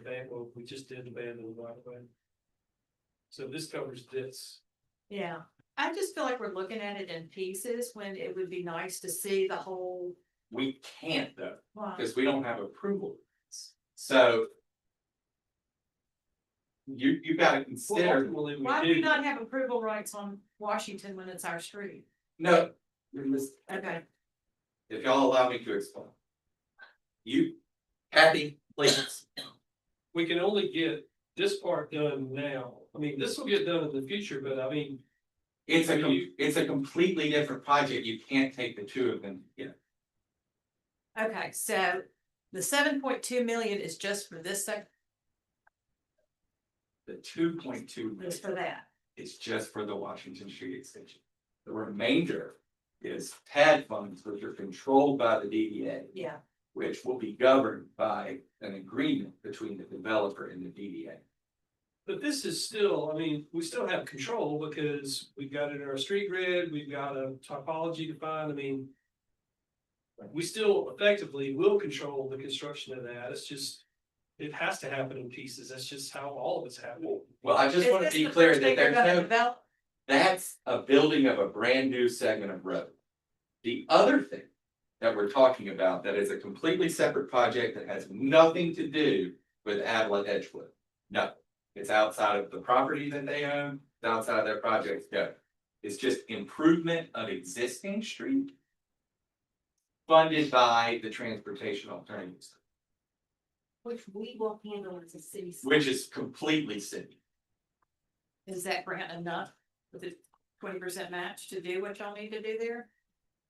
we just did abandon the right away. So this covers this. Yeah, I just feel like we're looking at it in pieces when it would be nice to see the whole. We can't though, Wow. because we don't have approval. So. You gotta Well, consider, ultimately, we Why do we do. not have approval rights on Washington when it's our street? no. Okay. If y'all allow me to explain. You, Kathy, please. We can only get this part done now. I mean, this will get done in the future, but I mean, It's a completely different project. You can't take the two of them together. Okay, so the 7.2 million is just for this sector, The 2.2 is for that. is just for the Washington Street extension. The remainder is TAD funds, which are controlled by the DDA, Yeah. which will be governed by an agreement between the developer and the DDA. but this is still, I mean, we still have control because we've got it in our street grid, we've got a topology defined, I mean. We still effectively will control the construction of that, it's just, it has to happen in pieces, that's just how all of it's happening. Well, I just Is want to this be the clear first that thing they're there's gonna no, develop? that's a building of a brand new segment of road. The other thing that we're talking about that is a completely separate project that has nothing to do with Avila Edgewood. No, it's outside of the property that they own, it's outside of their project scope. It's just improvement of existing street. Funded by the Transportation Alternatives, Which we will handle as a city. which is completely city. Is that grant enough with the 20% match to do what y'all need to do there?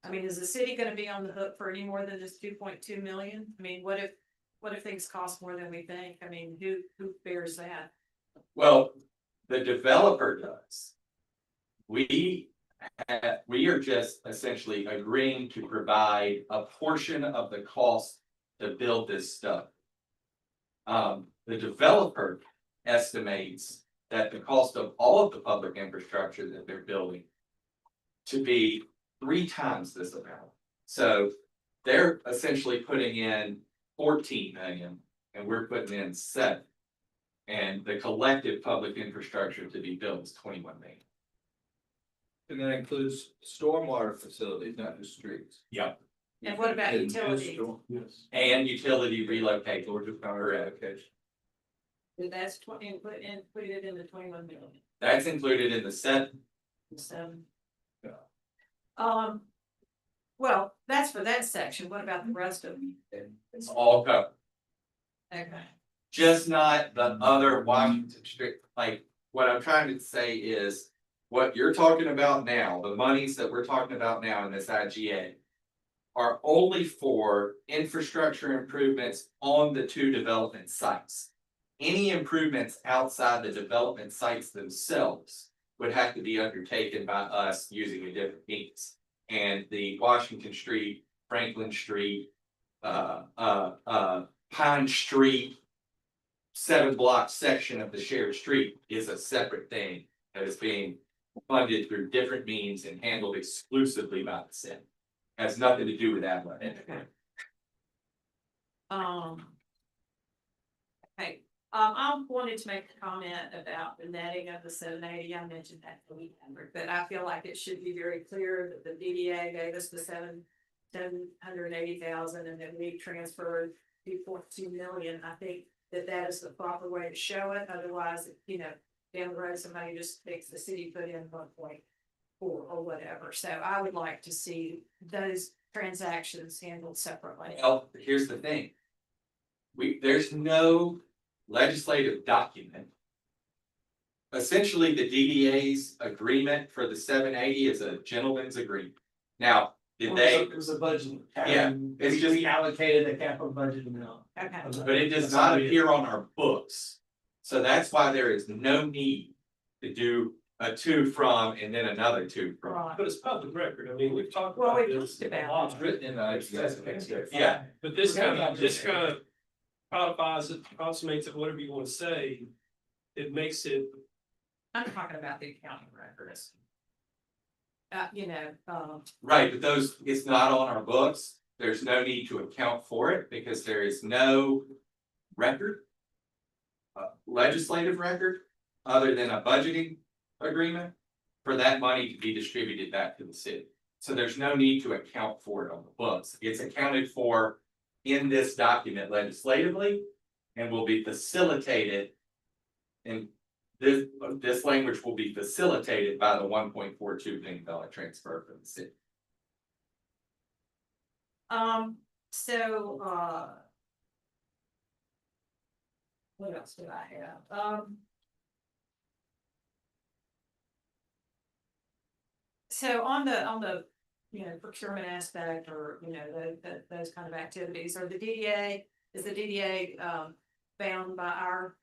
I mean, is the city gonna be on the hook for any more than this 2.2 million? I mean, what if things cost more than we think? I mean, who bears that? Well, the developer does. We we are just essentially agreeing to provide a portion of the cost to build this stuff. The developer estimates that the cost of all of the public infrastructure that they're building to be 3 times this amount. So they're essentially putting in 14 million and we're putting in 7. And the collective public infrastructure to be built is 21 million. And that includes stormwater facilities, not just streets. Yep. And what about And utilities? Yes. And utility relocate. Georgia Power Correct. Allocation. That's put it in the 21 million. That's included in the 7. So. Yeah. Well, that's for that section. What about the rest of them? It's all covered. Okay. Just not the other Washington Street, like, what I'm trying to say is. What you're talking about now, the monies that we're talking about now in this IGA. Are only for infrastructure improvements on the 2 development sites. Any improvements outside the development sites themselves. Would have to be undertaken by us using a different means. And the Washington Street, Franklin Street, Pine Street. 7-block section of the shared street is a separate thing that is being funded through different means and handled exclusively by the city. Has nothing to do with that one. Okay, I wanted to make a comment about the netting of the 780. I mentioned that the weekend, but I feel like it should be very clear that the DDA gave us the 780,000 and then we transferred 2.2 million. I think that is the proper way to show it. Otherwise, you know, down the road, somebody just thinks the city put in 1.4 or whatever. So I would like to see those transactions handled separately. Well, here's the thing. There's no legislative document. Essentially, the DDA's agreement for the 780 is a gentleman's agreement. Now, did they, It was a budget. Yeah, it's just- We allocated a capital budget amount. Okay. but it does not appear on our books. So that's why there is no need to do a 2 from and then another 2 from. Right. But it's public record. I mean, we've talked Well, about we this. talked about a lot. It's written in the IGA. Yeah. But this kind of codifies it, consummates it, whatever you want to say. It makes it, I'm talking about the accounting records. Right, but those, it's not on our books. There's no need to account for it because there is no record. Legislative record, other than a budgeting agreement. For that money to be distributed back to the city. So there's no need to account for it on the books. It's accounted for in this document legislatively. And will be facilitated. And this language will be facilitated by the $1.42 million transfer from the city. What else did I have? So on the, you know, procurement aspect or, you know, those kind of activities, or is the DDA bound by our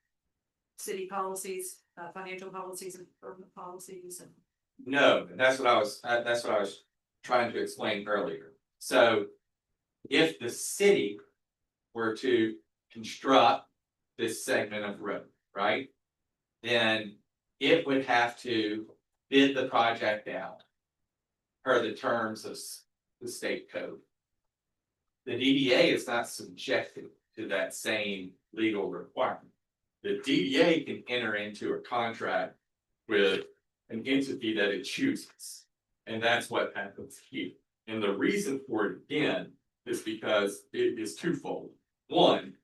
city policies, financial policies and government policies and? No, that's what I was trying to explain earlier. So if the city were to construct this segment of road, right? Then it would have to bid the project out per the terms of the state code. The DDA is not subjected to that same legal requirement. The DDA can enter into a contract with an entity that it chooses. And that's what happens here. And the reason for it again is because it is twofold. One,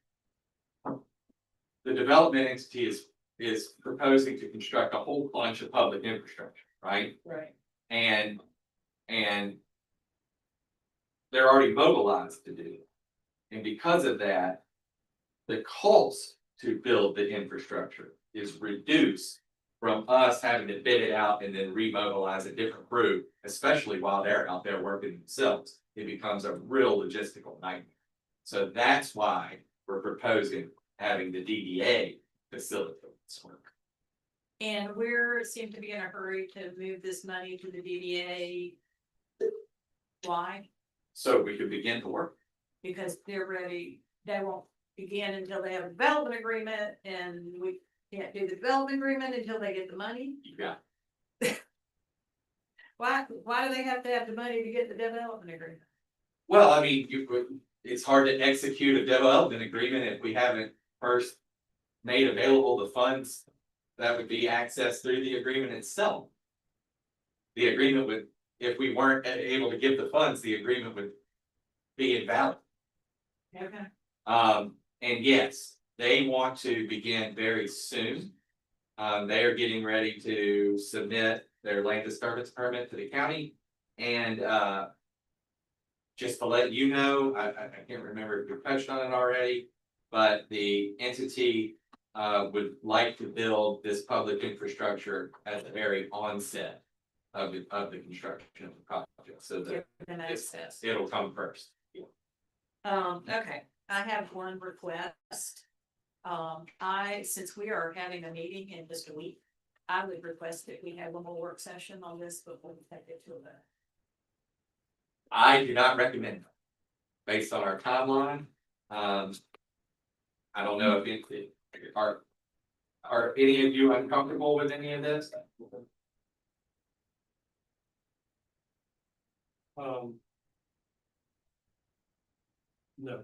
the development entity is proposing to construct a whole bunch of public infrastructure, right? Right. And they're already mobilized to do it. And because of that, the cost to build the infrastructure is reduced from us having to bid it out and then remobilize a different crew, especially while they're out there working themselves. It becomes a real logistical nightmare. So that's why we're proposing having the DDA facilitate this work. And we're seem to be in a hurry to move this money to the DDA. Why? So we could begin to work. Because they're ready, they won't begin until they have a development agreement, and we can't do the development agreement until they get the money. You got Why do they have to have the money to get the development agreement? Well, I mean, it's hard to execute a development agreement if we haven't first made available the funds that would be accessed through the agreement itself. The agreement would, if we weren't able to give the funds, the agreement would be invalid. Okay. And yes, they want to begin very soon. They are getting ready to submit their land disturbance permit to the county. And, just to let you know, I can't remember if you touched on it already, but the entity would like to build this public infrastructure at the very onset of the construction of the project, so that Given access. it'll come first. Okay, I have one request. Since we are having a meeting in just a week, I would request that we have one more work session on this before we take it to a vote. I do not recommend it, based on our timeline. I don't know if it are any of you uncomfortable with any of this? No.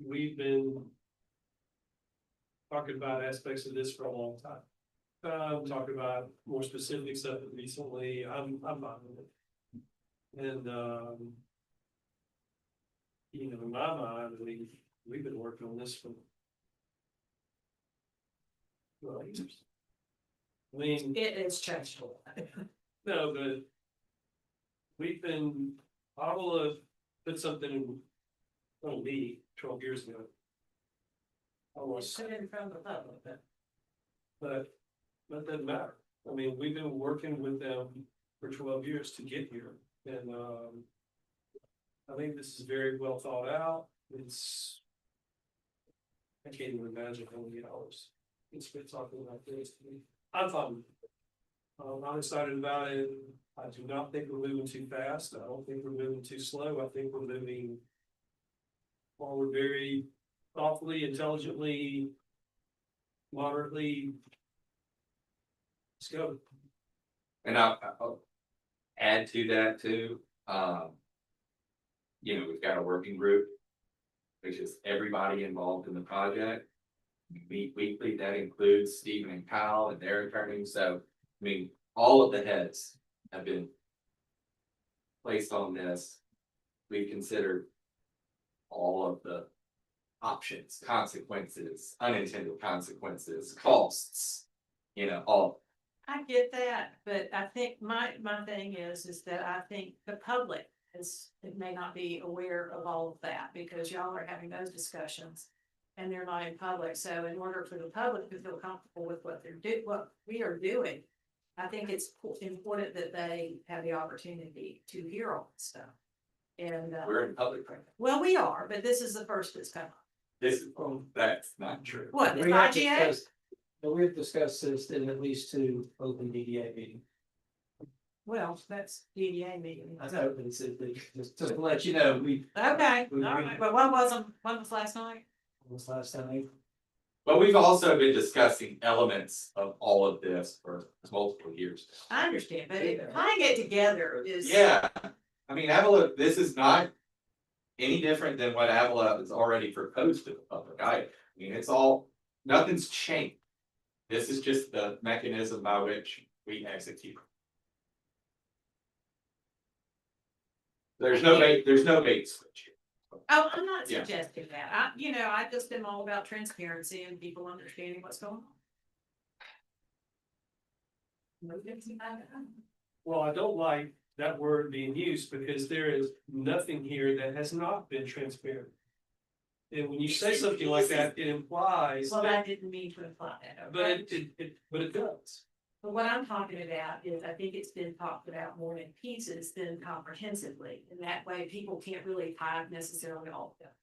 We've been talking about aspects of this for a long time. Talking about more specific stuff recently, I'm fine with it. And, you know, in my mind, we've been working on this for 12 years. I mean, It is changeable. no, but I will have put something on me 12 years ago. I was, Put it in front of the public, but that doesn't matter. I mean, we've been working with them for 12 years to get here, and I think this is very well thought out. I can't even imagine how many hours it's been talking about this. I'm fine with it. I'm excited about it. I do not think we're moving too fast. I don't think we're moving too slow. I think we're moving forward very thoughtfully, intelligently, moderately. Let's go. And I'll add to that too. You know, we've got a working group, which is everybody involved in the project. We meet weekly, that includes Stephen and Kyle and their attorneys. So, I mean, all of the heads have been placed on this. We've considered all of the options, consequences, unintended consequences, costs, you know, all. I get that, but I think my thing is that I think the public it may not be aware of all of that, because y'all are having those discussions and they're not in public. So in order for the public to feel comfortable with what we are doing, I think it's important that they have the opportunity to hear all this stuff. And We're in public right now. well, we are, but this is the first that's come up. That's not true. What, the We have IGA? discussed- But we've discussed this in at least 2 open DDA meetings. Well, that's DDA meeting. I know, but it's just to let you know, Okay, all right, but one was last night. was last time. But we've also been discussing elements of all of this for multiple years. I understand, but tying it together is. Yeah, I mean, Avila, this is not any different than what Avila has already proposed to the public. I mean, nothing's changed. This is just the mechanism by which we execute. There's no bait switch here. Oh, I'm not Yeah. suggesting that. I just am all about transparency and people understanding what's going on. Well, I don't like that word being used, because there is nothing here that has not been transparent. And when you say something like that, it implies Well, I that, didn't mean to imply that. but okay? but it does. But what I'm talking about is I think it's been talked about more in pieces than comprehensively. And that way people can't really tie necessarily all of them.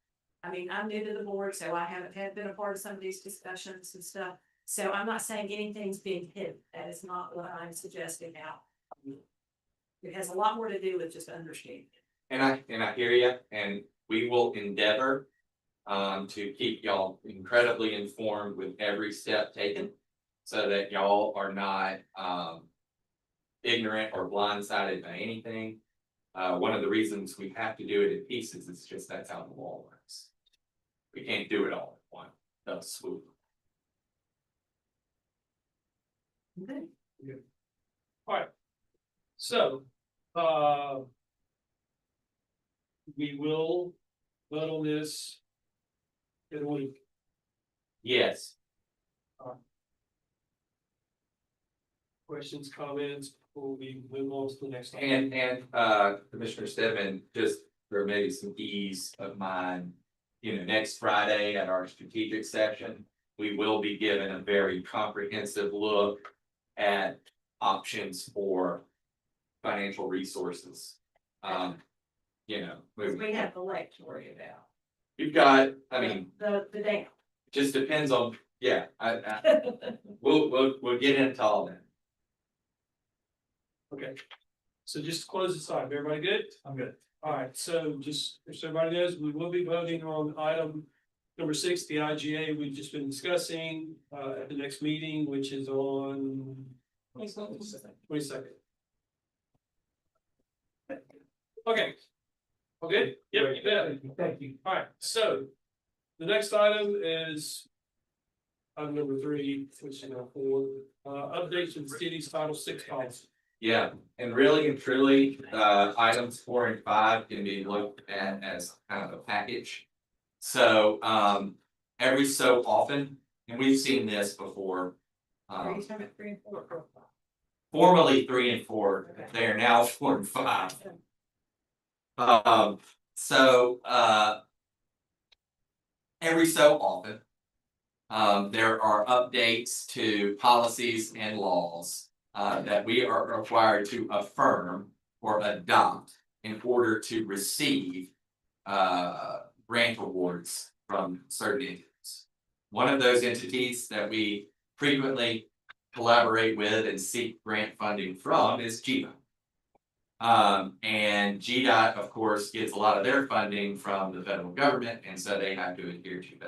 I mean, I'm new to the board, so I haven't been a part of some of these discussions and stuff. So I'm not saying anything's being hidden. That is not what I'm suggesting now. It has a lot more to do with just understanding. And I hear you, and we will endeavor to keep y'all incredibly informed with every step taken. So that y'all are not ignorant or blindsided by anything. One of the reasons we have to do it in pieces is just that's how the law works. We can't do it all at one fell swoop. Alright. So, we will vote on this in a week. Yes. Questions, comments, before we move on to the next item? And Commissioner Stebbin, just for maybe some ease of mind, next Friday at our strategic session, we will be given a very comprehensive look at options for financial resources. We have the lake to worry about. We've got, I mean, The dam. just depends on, yeah, we'll get into all that. Okay, so just to close this item, everybody good? I'm good. Alright, so just, if everybody knows, we will be voting on item number 6, the IGA we've just been discussing, at the next meeting, which is on 22nd. Okay. Okay, yep, you bet. Thank you. Alright, so the next item is item number 3, which is now 4, updates to the city's Title VI policy. Yeah, and really and truly, items 4 and 5 can be looked at as kind of a package. So, every so often, and we've seen this before. Are you talking about 3 and 4? Formerly 3 and 4, they are now 4 and 5. Every so often, there are updates to policies and laws that we are required to affirm or adopt in order to receive grant awards from certain entities. One of those entities that we frequently collaborate with and seek grant funding from is GDOT. And GDOT, of course, gets a lot of their funding from the federal government, and so they have to adhere to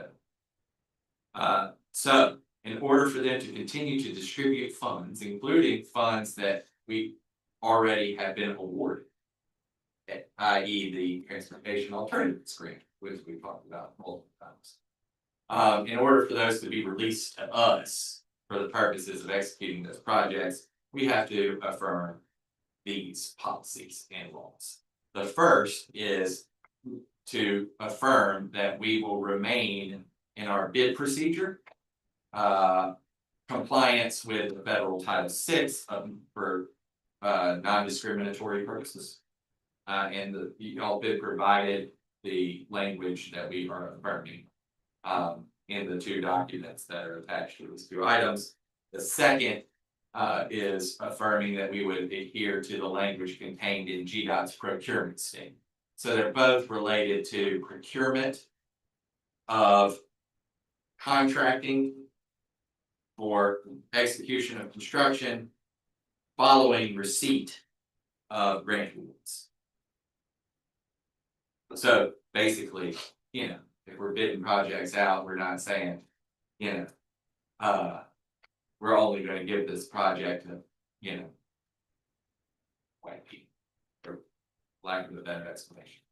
that. So in order for them to continue to distribute funds, including funds that we already have been awarded, i.e. the Transportation Alternatives Grant, which we talked about multiple times. In order for those to be released to us for the purposes of executing those projects, we have to affirm these policies and laws. The first is to affirm that we will remain in our bid procedure, compliance with the federal Title VI for non-discriminatory purposes. And y'all been provided the language that we are affirming in the 2 documents that are attached to these 2 items. The second is affirming that we would adhere to the language contained in GDOT's procurement statement. So they're both related to procurement of contracting for execution of construction following receipt of grant awards. So basically, if we're bidding projects out, we're not saying, we're only gonna give this project to, white people, for lack of a better explanation.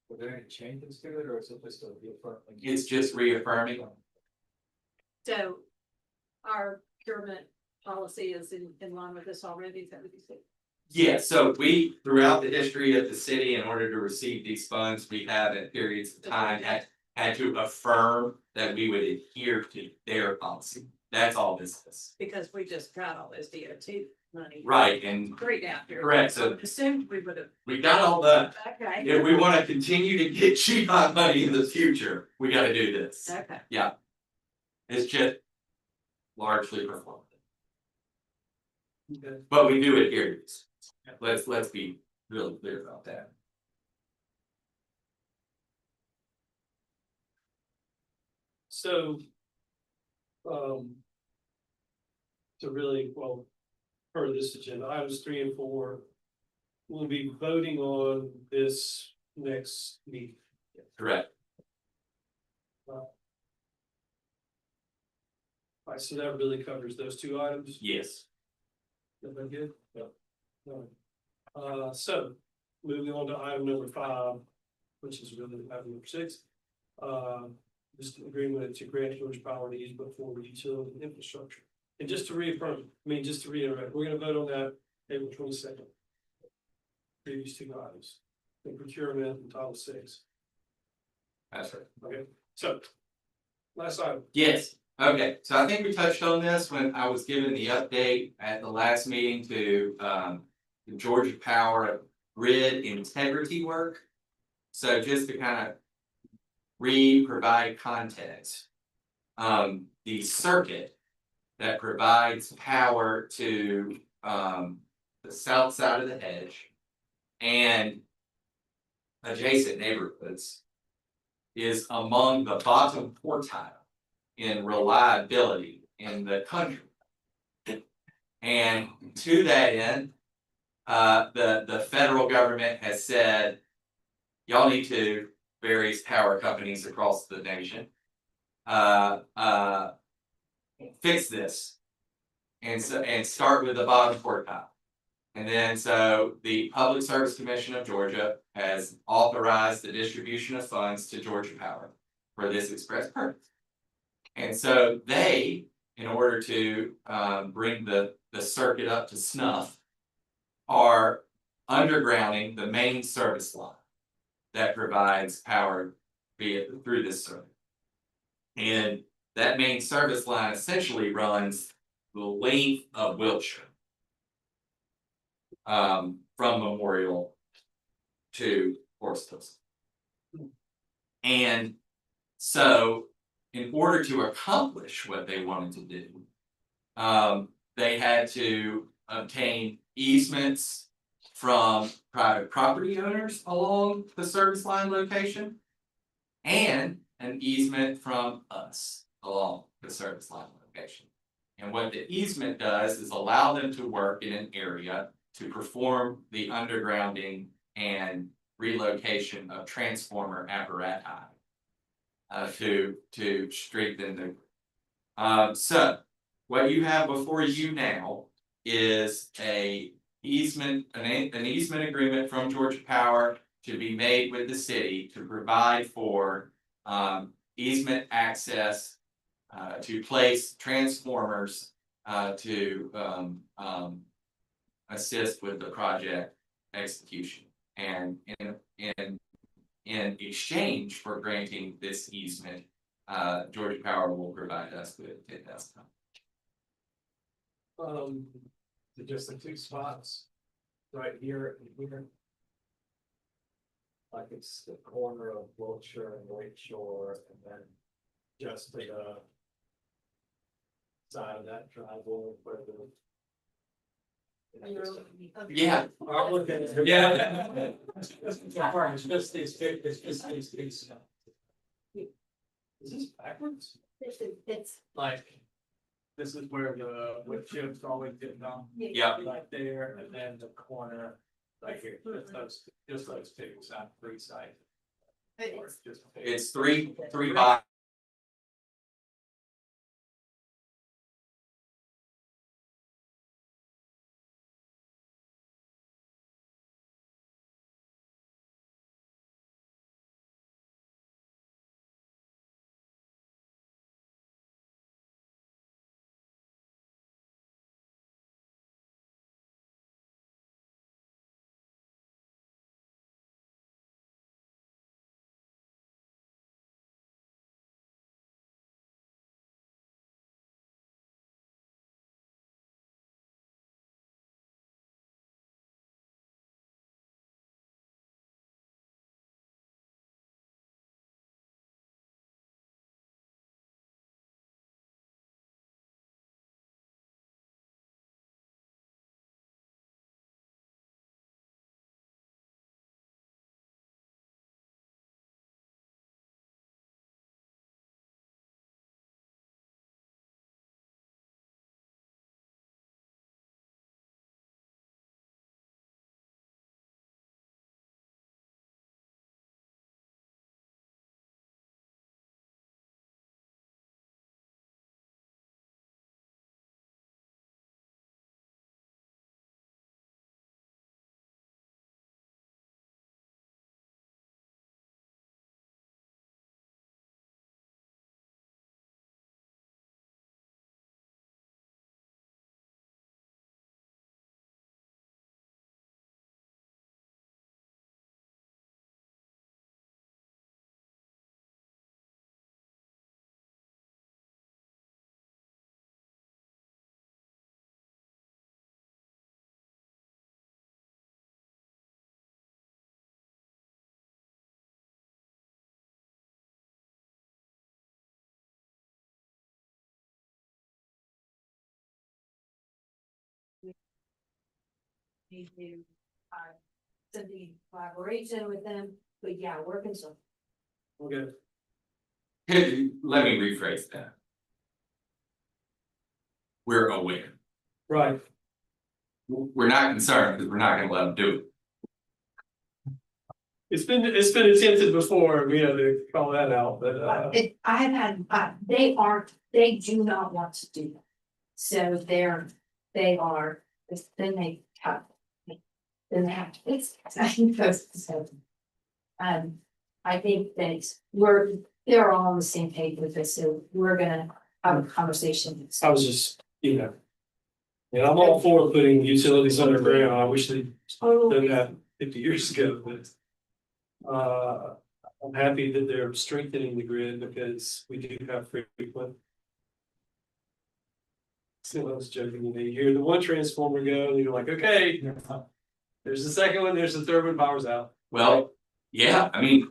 Were there any changes to it, or is it just a reaffirming? It's just reaffirming. So our procurement policy is in line with this already, is that what you said? Yeah, so we, throughout the history of the city, in order to receive these funds, we have at periods of time had to affirm that we would adhere to their policy. That's all this is. Because we just got all this DOT money. Right, and Great down here. correct, I so would assume we would have. we got all that. Okay. If we want to continue to get GDOT money in the future, we got to do this. Okay. Yeah. It's just largely performative. Okay. But we do adhere to this. Let's be really clear about that. So, to really, well, per this agenda, items 3 and 4. We'll be voting on this next meeting. Correct. All right, so that really covers those 2 items. Yes. Everybody good? Yeah. So moving on to item number 5, which is really item number 6. Just an agreement to grant Georgia Power to easement for the utility infrastructure. And just to reaffirm, just to reiterate, we're gonna vote on that April 22nd. Previous 2 items, the procurement and Title 6. That's right. Okay, so last item. Yes, okay, so I think we touched on this when I was given the update at the last meeting to the Georgia Power grid integrity work. So just to kind of provide context. The circuit that provides power to the south side of the hedge and adjacent neighborhoods is among the bottom quartile in reliability in the country. And to that end, the federal government has said, y'all need to, various power companies across the nation, fix this. And start with the bottom quartile. And then so the Public Service Commission of Georgia has authorized the distribution of funds to Georgia Power for this express purpose. And so they, in order to bring the circuit up to snuff, are undergrounding the main service line that provides power through this circuit. And that main service line essentially runs the length of Wiltshire. From Memorial to Horsethills. And so in order to accomplish what they wanted to do, they had to obtain easements from private property owners along the service line location and an easement from us along the service line location. And what the easement does is allow them to work in an area to perform the undergrounding and relocation of transformer apparatus to strengthen the. So what you have before you now is an easement agreement from Georgia Power to be made with the city to provide for easement access to place transformers to assist with the project execution. And in exchange for granting this easement, Georgia Power will provide us with $10,000. Just the 2 spots right here and here. Like it's the corner of Wiltshire and Lake Shore, and then just the side of that driveway where the. Yeah. Yeah. It's just these big, it's just these big stuff. Is this backwards? It's. Like, this is where the wood chips always get done. Yeah. Right there, and then the corner, right here, just those 2, side, 3 sides. It's three by need to, something in collaboration with them, but yeah, we're concerned. Okay. Let me rephrase that. We're aware. Right. We're not concerned because we're not gonna let them do it. It's been attempted before, we had to call that out, but I have had, they do not want to do that. So they are, then they have. Then they have to fix it. So, I think that they're all on the same page with this, so we're gonna have a conversation. I was just, you know. And I'm all for putting utilities underground, I wish they done that 50 years ago, but. I'm happy that they're strengthening the grid because we do have frequent. So I was joking, you hear the one transformer go, and you're like, okay. There's the second one, there's the third one, power's out. Well, yeah, I mean.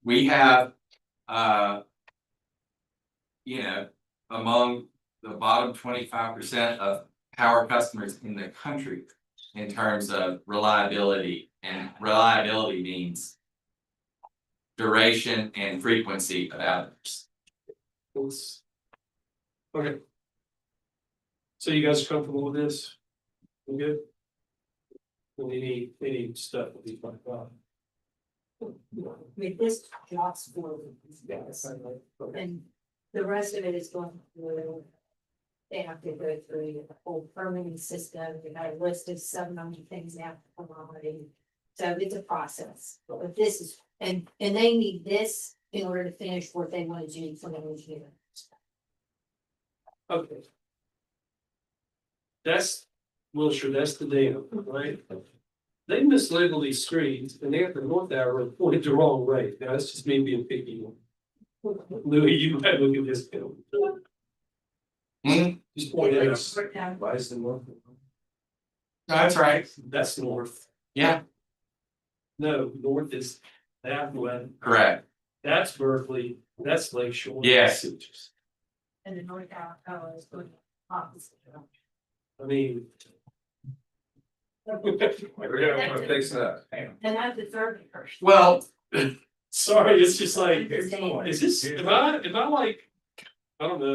We have, you know, among the bottom 25% of power customers in the country. In terms of reliability, and reliability means duration and frequency of outages. Okay. So you guys are comfortable with this? We good? Any stuff with these like that? With this jobs for and the rest of it is going through. They have to go through the whole permitting system, they got a list of 700 things they have to come on. So it's a process, but this is, and they need this in order to finish what they want to do for the engineer. Okay. That's, well, sure, that's the data, right? They mislabeled these screens and they have the north arrow pointed the wrong way. Now, that's just me being picky. Louis, you might look at this. Just point it out. Why is the north? That's right. That's north. Yeah, No, north is that way. correct. That's Berkeley, that's Lake Shore. Yes. And the north arrow is going opposite. I mean. We're gonna fix that. And that's the third person. Well, Sorry, it's just like, It's the same. is this, am I like, I don't know.